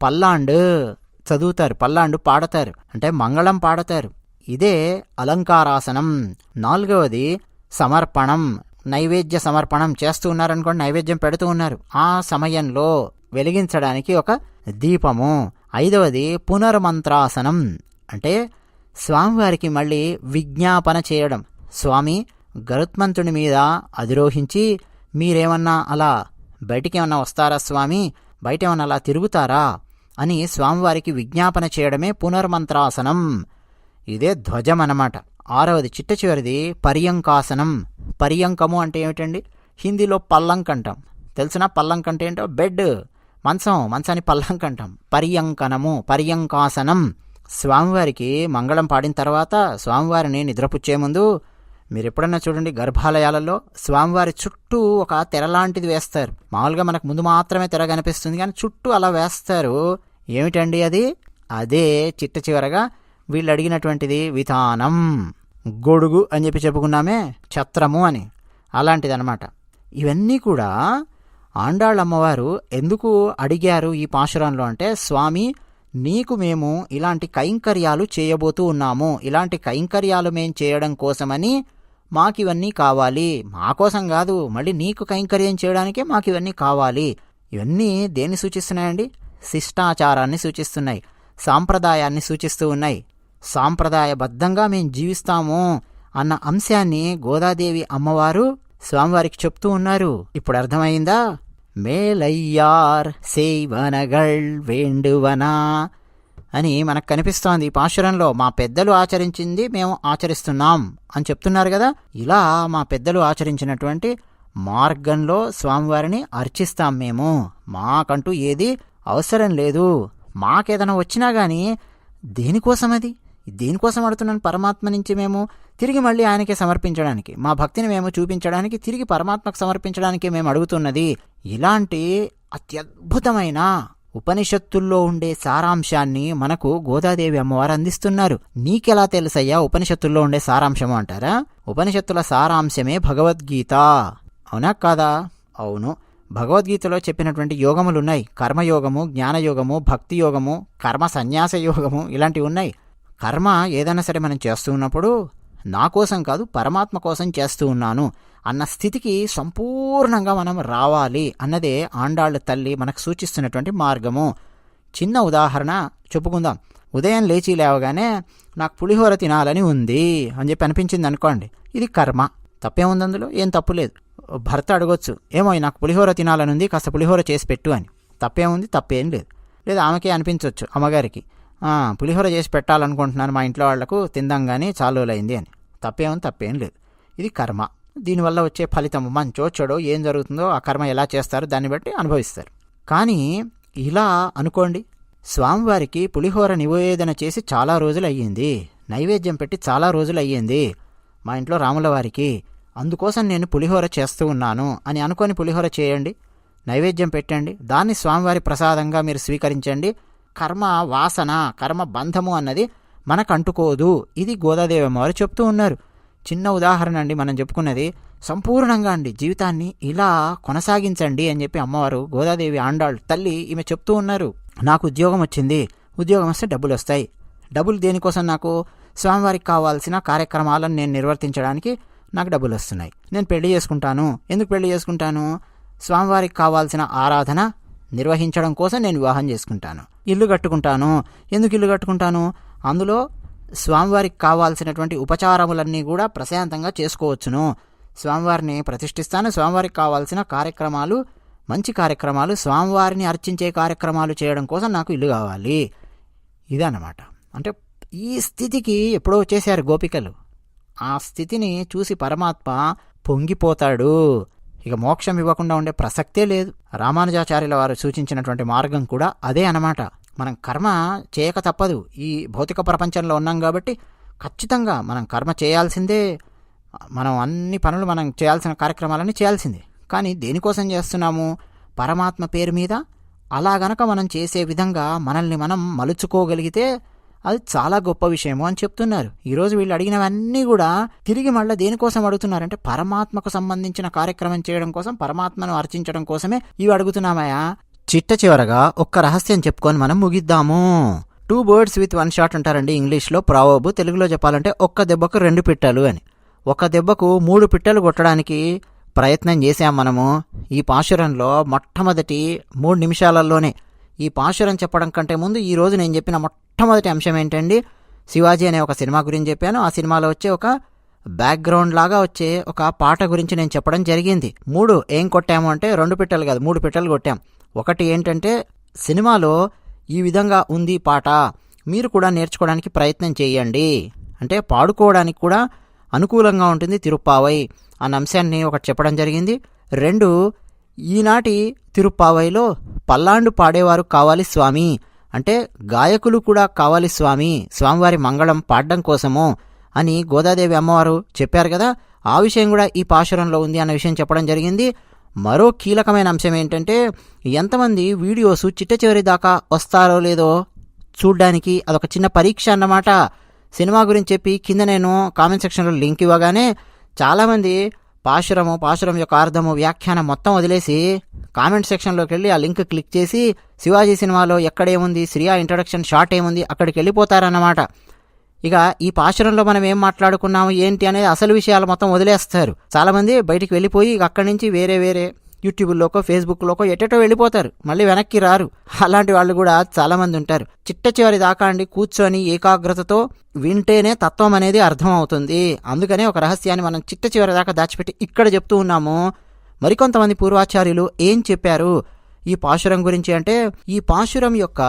పల్లాండు చదువుతారు, పల్లాండు పాడతారు, అంటే మంగళం పాడతారు. ఇదే అలంకారాసనం. నాలుగవది సమర్పణం, నైవేద్య సమర్పణం చేస్తూ ఉన్నారనుకోండి, నైవేద్యం పెడుతూ ఉన్నారు, ఆ సమయంలో వెలిగించడానికి ఒక దీపము. ఐదవది పునర్మంత్రాసనం, అంటే స్వామివారికి మళ్ళీ విజ్ఞాపన చేయడం. స్వామి గరుత్మంతుని మీద అధిరోహించి మీరేమన్నా అలా బయటికేమన్నా వస్తారా స్వామి, బయట ఏమన్నా అలా తిరుగుతారా అని స్వామివారికి విజ్ఞాపన చేయడమే పునర్మంత్రాసనం. ఇదే ధ్వజం అన్నమాట. ఆరవది చిట్ట చివరిది పర్యంకాసనం. పర్యంకము అంటే ఏమిటండి? హిందీలో పల్లంక్ అంటాం, తెలిసిన పల్లంక్ అంటే ఏంటో బెడ్, మంచం, మంచాన్ని పల్లంక్ అంటాం. పర్యంకనము, పర్యంకాసనం. స్వామివారికి మంగళం పాడిన తర్వాత స్వామివారిని నిద్రపుచ్చే ముందు మీరు ఎప్పుడన్నా చూడండి, గర్భాలయాలలో స్వామివారి చుట్టూ ఒక తెరలాంటిది వేస్తారు. మామూలుగా మనకు ముందు మాత్రమే తెర కనిపిస్తుంది, కానీ చుట్టూ అలా వేస్తారు. ఏమిటండి అది? అదే చిట్ట చివరగా వీళ్ళు అడిగినటువంటిది విధానం. గొడుగు అని చెప్పి చెప్పుకున్నామే, ఛత్రము అని, అలాంటిదన్నమాట. ఇవన్నీ కూడా ఆండాళ్ అమ్మవారు ఎందుకు అడిగారు ఈ పాశురంలో అంటే, స్వామి నీకు మేము ఇలాంటి కైంకర్యాలు చేయబోతూ ఉన్నాము, ఇలాంటి కైంకర్యాలు మేం చేయడం కోసమని మాకివన్నీ కావాలి, మా కోసం కాదు, మళ్ళీ నీకు కైంకర్యం చేయడానికే మాకు ఇవన్నీ కావాలి. ఇవన్నీ దేన్ని సూచిస్తున్నాయండి? శిష్టాచారాన్ని సూచిస్తున్నాయి, సాంప్రదాయాన్ని సూచిస్తూ ఉన్నాయి. సాంప్రదాయబద్ధంగా మేం జీవిస్తాము అన్న అంశాన్ని గోదాదేవి అమ్మవారు స్వామివారికి చెప్తూ ఉన్నారు. ఇప్పుడు అర్థమైందా? మేలయ్యార్ సేవనగళ్ వేండువనా అని మనకు కనిపిస్తోంది ఈ పాశురంలో. మా పెద్దలు ఆచరించింది మేము ఆచరిస్తున్నాం అని చెప్తున్నారు కదా. ఇలా మా పెద్దలు ఆచరించినటువంటి మార్గంలో స్వామివారిని అర్చిస్తాం మేము. మాకంటూ ఏది అవసరం లేదు. మాకేదైనా వచ్చినా కానీ దేనికోసం అది? దేనికోసం అడుగుతున్నాను? పరమాత్మ నుంచి మేము తిరిగి మళ్ళీ ఆయనకే సమర్పించడానికి, మా భక్తిని మేము చూపించడానికి, తిరిగి పరమాత్మకు సమర్పించడానికి మేము అడుగుతున్నది. ఇలాంటి అత్యద్భుతమైన ఉపనిషత్తుల్లో ఉండే సారాంశాన్ని మనకు గోదాదేవి అమ్మవారు అందిస్తున్నారు. నీకెలా తెలుసయ్యా ఉపనిషత్తుల్లో ఉండే సారాంశము అంటారా? ఉపనిషత్తుల సారాంశమే భగవద్గీత. అవునా కాదా? అవును. భగవద్గీతలో చెప్పినటువంటి యోగములున్నాయి. కర్మయోగము, జ్ఞానయోగము, భక్తి యోగము, కర్మ సన్యాస యోగము, ఇలాంటివి ఉన్నాయి. కర్మ ఏదైనా సరే మనం చేస్తూ ఉన్నప్పుడు నా కోసం కాదు, పరమాత్మ కోసం చేస్తూ ఉన్నాను అన్న స్థితికి సంపూర్ణంగా మనం రావాలి అన్నదే ఆండాళ్ళ తల్లి మనకు సూచిస్తున్నటువంటి మార్గము. చిన్న ఉదాహరణ చెప్పుకుందాం. ఉదయం లేచి లేవగానే నాకు పులిహోర తినాలని ఉంది అని చెప్పి అనిపించింది అనుకోండి, ఇది కర్మ. తప్పేముంది అందులో? ఏం తప్పు లేదు. భర్త అడగొచ్చు, ఏమో నాకు పులిహోర తినాలని ఉంది, కాస్త పులిహోర చేసి పెట్టు అని. తప్పేముంది? తప్పేం లేదు. లేదా ఆమెకే అనిపించవచ్చు, అమ్మగారికి, పులిహోర చేసి పెట్టాలనుకుంటున్నాను మా ఇంట్లో వాళ్లకు, తిందాం కానీ చాలులైంది అని. తప్పేముంది? తప్పేం లేదు. ఇది కర్మ. దీనివల్ల వచ్చే ఫలితం మంచో చెడో ఏం జరుగుతుందో ఆ కర్మ ఎలా చేస్తారో దాన్ని బట్టి అనుభవిస్తారు. కానీ ఇలా అనుకోండి, స్వామివారికి పులిహోర నివేదన చేసి చాలా రోజులు అయ్యింది, నైవేద్యం పెట్టి చాలా రోజులు అయ్యింది మా ఇంట్లో రాముల వారికి, అందుకోసం నేను పులిహోర చేస్తూ ఉన్నాను అని అనుకొని పులిహోర చేయండి, నైవేద్యం పెట్టండి, దాన్ని స్వామివారి ప్రసాదంగా మీరు స్వీకరించండి. కర్మ వాసన, కర్మ బంధము అన్నది మనకు అంటుకోదు. ఇది గోదాదేవి అమ్మవారు చెప్తూ ఉన్నారు. చిన్న ఉదాహరణ అండి మనం చెప్పుకున్నది. సంపూర్ణంగా అండి జీవితాన్ని ఇలా కొనసాగించండి అని చెప్పి అమ్మవారు గోదాదేవి ఆండాళ్ తల్లి ఈమె చెప్తూ ఉన్నారు. నాకు ఉద్యోగం వచ్చింది, ఉద్యోగం వస్తే డబ్బులు వస్తాయి. డబ్బులు దేనికోసం? నాకు స్వామివారికి కావాల్సిన కార్యక్రమాలను నేను నిర్వర్తించడానికి నాకు డబ్బులు వస్తున్నాయి. నేను పెళ్లి చేసుకుంటాను. ఎందుకు పెళ్లి చేసుకుంటాను? స్వామివారికి కావాల్సిన ఆరాధన నిర్వహించడం కోసం నేను వివాహం చేసుకుంటాను. ఇల్లు కట్టుకుంటాను. ఎందుకు ఇల్లు కట్టుకుంటాను? అందులో స్వామివారికి కావాల్సినటువంటి ఉపచారములన్నీ కూడా ప్రశాంతంగా చేసుకోవచ్చును. స్వామివారిని ప్రతిష్ఠిస్తాను. స్వామివారికి కావాల్సిన కార్యక్రమాలు, మంచి కార్యక్రమాలు, స్వామివారిని అర్చించే కార్యక్రమాలు చేయడం కోసం నాకు ఇల్లు కావాలి. ఇదన్నమాట. అంటే ఈ స్థితికి ఎప్పుడో వచ్చేసారు గోపికలు. ఆ స్థితిని చూసి పరమాత్మ పొంగిపోతాడు. ఇక మోక్షం ఇవ్వకుండా ఉండే ప్రసక్తే లేదు. రామానుజాచార్యుల వారు సూచించినటువంటి మార్గం కూడా అదే అన్నమాట. మనం కర్మ చేయక తప్పదు. ఈ భౌతిక ప్రపంచంలో ఉన్నాం కాబట్టి ఖచ్చితంగా మనం కర్మ చేయాల్సిందే. మనం అన్ని పనులు, మనం చేయాల్సిన కార్యక్రమాలన్నీ చేయాల్సిందే. కానీ దేనికోసం చేస్తున్నాము? పరమాత్మ పేరు మీద. అలా గనక మనం చేసే విధంగా మనల్ని మనం మలుచుకోగలిగితే అది చాలా గొప్ప విషయము అని చెప్తున్నారు. ఈరోజు వీళ్ళు అడిగినవన్నీ కూడా తిరిగి మళ్ళీ దేనికోసం అడుగుతున్నారంటే పరమాత్మకు సంబంధించిన కార్యక్రమం చేయడం కోసం, పరమాత్మను అర్చించడం కోసమే ఇవి అడుగుతున్నామయ్యా. చిట్ట చివరగా ఒక్క రహస్యం చెప్పుకొని మనం ముగిద్దాము. 2 birds with 1 shot అంటారండి ఇంగ్లీష్లో ప్రావర్బ్. తెలుగులో చెప్పాలంటే ఒక్క దెబ్బకు 2 పిట్టలు అని. ఒక దెబ్బకు 3 పిట్టలు కొట్టడానికి ప్రయత్నం చేశాం మనము. ఈ పాశురంలో మొట్టమొదటి 3 నిమిషాలలోనే ఈ పాశురం చెప్పడం కంటే ముందు ఈరోజు నేను చెప్పిన మొట్టమొదటి అంశం ఏంటండి? శివాజీ అనే ఒక సినిమా గురించి చెప్పాను. ఆ సినిమాలో వచ్చే ఒక బ్యాక్గ్రౌండ్ లాగా వచ్చే ఒక పాట గురించి నేను చెప్పడం జరిగింది. 3 ఏం కొట్టాము అంటే 2 పిట్టలు కాదు, 3 పిట్టలు కొట్టాం. ఒకటి ఏంటంటే సినిమాలో ఈ విధంగా ఉంది పాట, మీరు కూడా నేర్చుకోవడానికి ప్రయత్నం చేయండి, అంటే పాడుకోవడానికి కూడా అనుకూలంగా ఉంటుంది తిరుప్పావై అన్న అంశాన్ని ఒకటి చెప్పడం జరిగింది. 2, ఈనాటి తిరుప్పావైలో పల్లాండు పాడేవారు కావాలి స్వామి, అంటే గాయకులు కూడా కావాలి స్వామి, స్వామివారి మంగళం పాడడం కోసము అని గోదాదేవి అమ్మవారు చెప్పారు కదా. ఆ విషయం కూడా ఈ పాశురంలో ఉంది అన్న విషయం చెప్పడం జరిగింది. మరో కీలకమైన అంశం ఏంటంటే ఎంతమంది వీడియోస్ చిట్ట చివరి దాకా వస్తారో లేదో చూడ్డానికి అదొక చిన్న పరీక్ష అన్నమాట. సినిమా గురించి చెప్పి కింద నేను కామెంట్ సెక్షన్లో లింక్ ఇవ్వగానే చాలామంది పాశురం యొక్క అర్థము, వ్యాఖ్యానం మొత్తం వదిలేసి కామెంట్ సెక్షన్లోకి వెళ్ళి ఆ లింక్ క్లిక్ చేసి శివాజీ సినిమాలో ఎక్కడేముంది, శ్రియా ఇంట్రడక్షన్ షాట్ ఏముంది అక్కడికి వెళ్ళిపోతారన్నమాట. ఇక ఈ పాశురంలో మనం ఏం మాట్లాడుకున్నాము ఏంటి అనేది అసలు విషయాలు మొత్తం వదిలేస్తారు. చాలామంది బయటికి వెళ్ళిపోయి ఇక అక్కడి నుంచి వేరే యూట్యూబ్లోకో ఫేస్బుక్లోకో ఎటెటో వెళ్ళిపోతారు, మళ్ళీ వెనక్కి రారు. అలాంటి వాళ్ళు కూడా చాలామంది ఉంటారు. చిట్ట చివరి దాకా అండి కూర్చొని ఏకాగ్రతతో వింటేనే తత్వం అనేది అర్థం అవుతుంది. అందుకనే ఒక రహస్యాన్ని మనం చిట్ట చివరి దాకా దాచిపెట్టి ఇక్కడ చెప్తూ ఉన్నాము. మరికొంతమంది పూర్వాచార్యులు ఏం చెప్పారు ఈ పాశురం గురించి అంటే, ఈ పాశురం యొక్క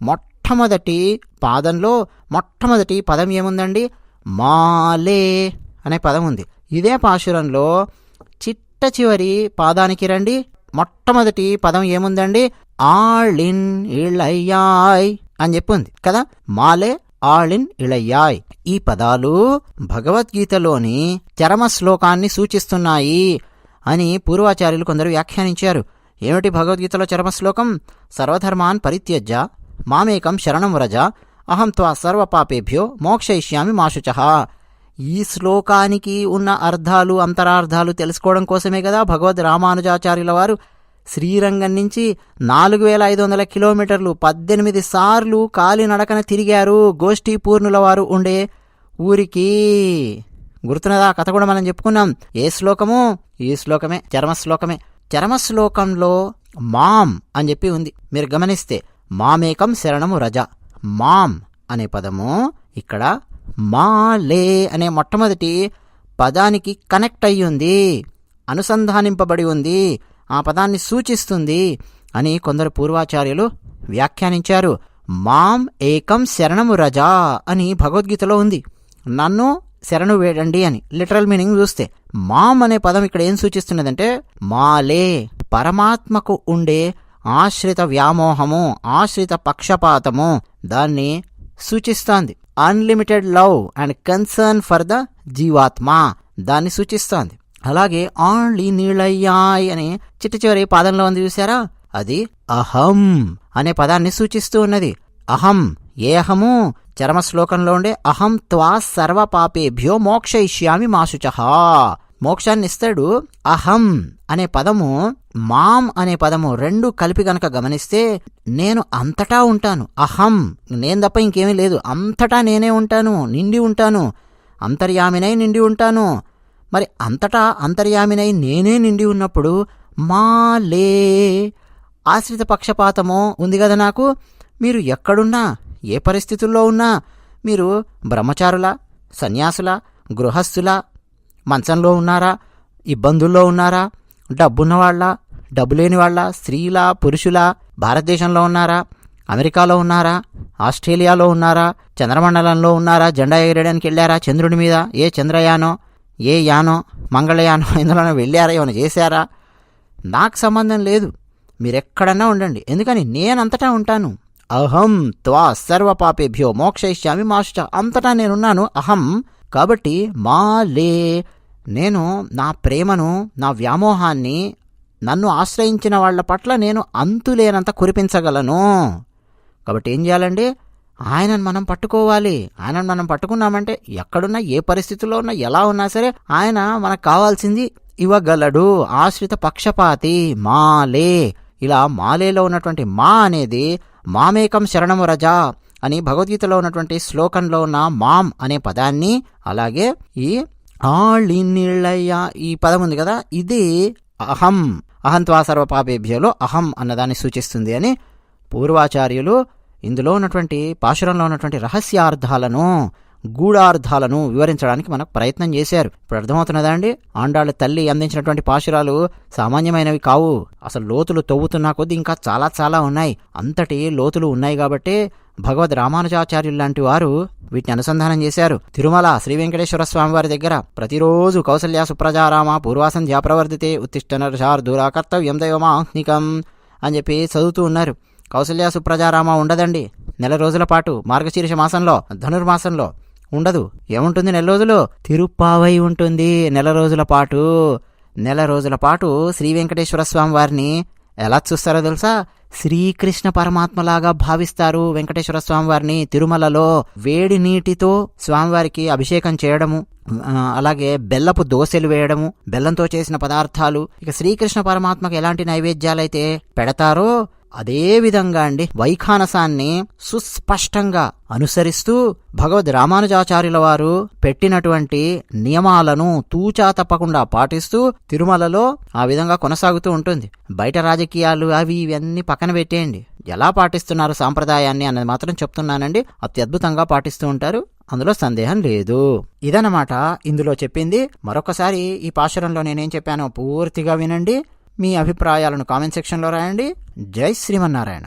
మొట్టమొదటి పాదంలో మొట్టమొదటి పదం ఏముందండి? మాలే అనే పదం ఉంది. ఇదే పాశురంలో చిట్ట చివరి పాదానికి రండి, మొట్టమొదటి పదం ఏముందండి? ఆళిన్ ఇళయ్యాయ్ అని చెప్పి ఉంది కదా. మాలే ఆళిన్ ఇళయ్యాయ్. ఈ పదాలు భగవద్గీతలోని చరమ శ్లోకాన్ని సూచిస్తున్నాయి అని పూర్వాచార్యులు కొందరు వ్యాఖ్యానించారు. ఏమిటి భగవద్గీతలో చరమ శ్లోకం? సర్వధర్మాన్ పరిత్యజ్య మామేకం శరణం వ్రజ అహం త్వా సర్వపాపేభ్యో మోక్షయిష్యామి మా శుచః. ఈ శ్లోకానికి ఉన్న అర్థాలు అంతరార్థాలు తెలుసుకోవడం కోసమే కదా భగవద్ రామానుజాచార్యుల వారు శ్రీరంగం నుంచి 4500 కిలోమీటర్లు 18 సార్లు కాలినడకన తిరిగారు గోష్ఠీ పూర్ణుల వారు ఉండే ఊరికి. గుర్తున్నదా? కథ కూడా మనం చెప్పుకున్నాం. ఏ శ్లోకము? ఈ శ్లోకమే, చరమశ్లోకమే. చరమశ్లోకంలో మాం అని చెప్పి ఉంది. మీరు గమనిస్తే మామేకం శరణము రజ. మాం అనే పదము ఇక్కడ మాలే అనే మొట్టమొదటి పదానికి కనెక్ట్ అయ్యింది, అనుసంధానింపబడి ఉంది, ఆ పదాన్ని సూచిస్తుంది అని కొందరు పూర్వాచార్యులు వ్యాఖ్యానించారు. మాం ఏకం శరణము రజా అని భగవద్గీతలో ఉంది. నన్ను శరణు వేడండి అని లిటరల్ మీనింగ్ చూస్తే మాం అనే పదం ఇక్కడ ఏం సూచిస్తున్నదంటే మాలే, పరమాత్మకు ఉండే ఆశ్రిత వ్యామోహము, ఆశ్రిత పక్షపాతము, దాన్ని సూచిస్తోంది. Unlimited love and concern for the జీవాత్మ, దాన్ని సూచిస్తోంది. అలాగే ఆళ్ళి నీళ్ళయ్యాయ్ అని చిట్ట చివరి పాదంలో ఉంది చూసారా, అది అహం అనే పదాన్ని సూచిస్తూ ఉన్నది. అహం, ఏ అహము? చరమశ్లోకంలో ఉండే అహం త్వా సర్వ పాపేభ్యో మోక్షయిష్యామి మా శుచః. మోక్షాన్ని ఇస్తాడు. అహం అనే పదము, మాం అనే పదము రెండు కలిపి గనక గమనిస్తే నేను అంతటా ఉంటాను. అహం, నేను తప్ప ఇంకేమీ లేదు, అంతటా నేనే ఉంటాను, నిండి ఉంటాను, అంతర్యామినై నిండి ఉంటాను. మరి అంతటా అంతర్యామినై నేనే నిండి ఉన్నప్పుడు మాలే, ఆశ్రిత పక్షపాతము ఉంది కదా నాకు. మీరు ఎక్కడున్నా, ఏ పరిస్థితుల్లో ఉన్నా, మీరు బ్రహ్మచారుల, సన్యాసుల, గృహస్థుల, మంచంలో ఉన్నారా, ఇబ్బందుల్లో ఉన్నారా, డబ్బున్నవాళ్ళ, డబ్బు లేని వాళ్ళ, స్త్రీల, పురుషుల, భారతదేశంలో ఉన్నారా, అమెరికాలో ఉన్నారా, ఆస్ట్రేలియాలో ఉన్నారా, చంద్రమండలంలో ఉన్నారా, జెండా ఎగరేయడానికి వెళ్ళారా చంద్రుడి మీద, ఏ చంద్రయానో, ఏ యానో, మంగళయానో ఇందులోనో వెళ్ళారా, ఏమైనా చేశారా, నాకు సంబంధం లేదు. మీరెక్కడన్నా ఉండండి, ఎందుకని నేనంతటా ఉంటాను. అహం త్వా సర్వపాపేభ్యో మోక్షయిష్యామి మా శుచః. అంతటా నేనున్నాను, అహం. కాబట్టి మాలే, నేను నా ప్రేమను, నా వ్యామోహాన్ని నన్ను ఆశ్రయించిన వాళ్ల పట్ల నేను అంతులేనంత కురిపించగలను. కాబట్టి ఏం చేయాలండి? ఆయనను మనం పట్టుకోవాలి. ఆయనను మనం పట్టుకున్నామంటే ఎక్కడున్నా, ఏ పరిస్థితుల్లో ఉన్నా, ఎలా ఉన్నా సరే ఆయన మనకు కావాల్సింది ఇవ్వగలడు. ఆశ్రిత పక్షపాతి మాలే. ఇలా మాలేలో ఉన్నటువంటి మా అనేది మామేకం శరణము రజా అని భగవద్గీతలో ఉన్నటువంటి శ్లోకంలో ఉన్న మాం అనే పదాన్ని, అలాగే ఈ ఆళినిళయ్య ఈ పదం ఉంది కదా, ఇది అహం, అహంత్వా సర్వపాపేభ్యోలో అహం అన్నదాన్ని సూచిస్తుంది అని పూర్వాచార్యులు ఇందులో ఉన్నటువంటి పాశురంలో ఉన్నటువంటి రహస్యార్థాలను, గూఢార్థాలను వివరించడానికి మనకు ప్రయత్నం చేశారు. ఇప్పుడు అర్థమవుతున్నదా అండి? ఆండాళ్ళ తల్లి అందించినటువంటి పాశురాలు సామాన్యమైనవి కావు. అసలు లోతులు తవ్వుతున్నా కొద్దీ ఇంకా చాలా చాలా ఉన్నాయి. అంతటి లోతులు ఉన్నాయి కాబట్టి భగవద్ రామానుజాచార్యులు లాంటి వారు వీటిని అనుసంధానం చేశారు. తిరుమల శ్రీ వెంకటేశ్వర స్వామి వారి దగ్గర ప్రతిరోజు కౌసల్యా సుప్రజారామ పూర్వాసంధ్యా ప్రవర్తితే ఉత్తిష్ట నరశార్దూలా కర్తవ్యం దైవమాహ్నికం అని చెప్పి చదువుతూ ఉన్నారు. కౌసల్యా సుప్రజారామ ఉండదండి నెల రోజుల పాటు. మార్గశీర్ష మాసంలో, ధనుర్మాసంలో ఉండదు. ఏముంటుంది నెల రోజులు? తిరుప్పావై ఉంటుంది నెల రోజుల పాటు. నెల రోజుల పాటు శ్రీ వెంకటేశ్వర స్వామి వారిని ఎలా చూస్తారో తెలుసా? శ్రీకృష్ణ పరమాత్మలాగా భావిస్తారు వెంకటేశ్వర స్వామివారిని. తిరుమలలో వేడి నీటితో స్వామివారికి అభిషేకం చేయడము, అలాగే బెల్లపు దోశలు వేయడము, బెల్లంతో చేసిన పదార్థాలు. ఇక శ్రీకృష్ణ పరమాత్మకు ఎలాంటి నైవేద్యాలైతే పెడతారో అదే విధంగా అండి వైఖానసాన్ని సుస్పష్టంగా అనుసరిస్తూ భగవద్ రామానుజాచార్యుల వారు పెట్టినటువంటి నియమాలను తూచా తప్పకుండా పాటిస్తూ తిరుమలలో ఆ విధంగా కొనసాగుతూ ఉంటుంది. బయట రాజకీయాలు అవి ఇవన్నీ పక్కన పెట్టేయండి, ఎలా పాటిస్తున్నారు సాంప్రదాయాన్ని అన్నది మాత్రం చెప్తున్నానండి. అత్యద్భుతంగా పాటిస్తూ ఉంటారు, అందులో సందేహం లేదు. ఇదన్నమాట ఇందులో చెప్పింది. మరొకసారి ఈ పాశురంలో నేనేం చెప్పానో పూర్తిగా వినండి. మీ అభిప్రాయాలను కామెంట్ సెక్షన్లో రాయండి. జై శ్రీమన్నారాయణ.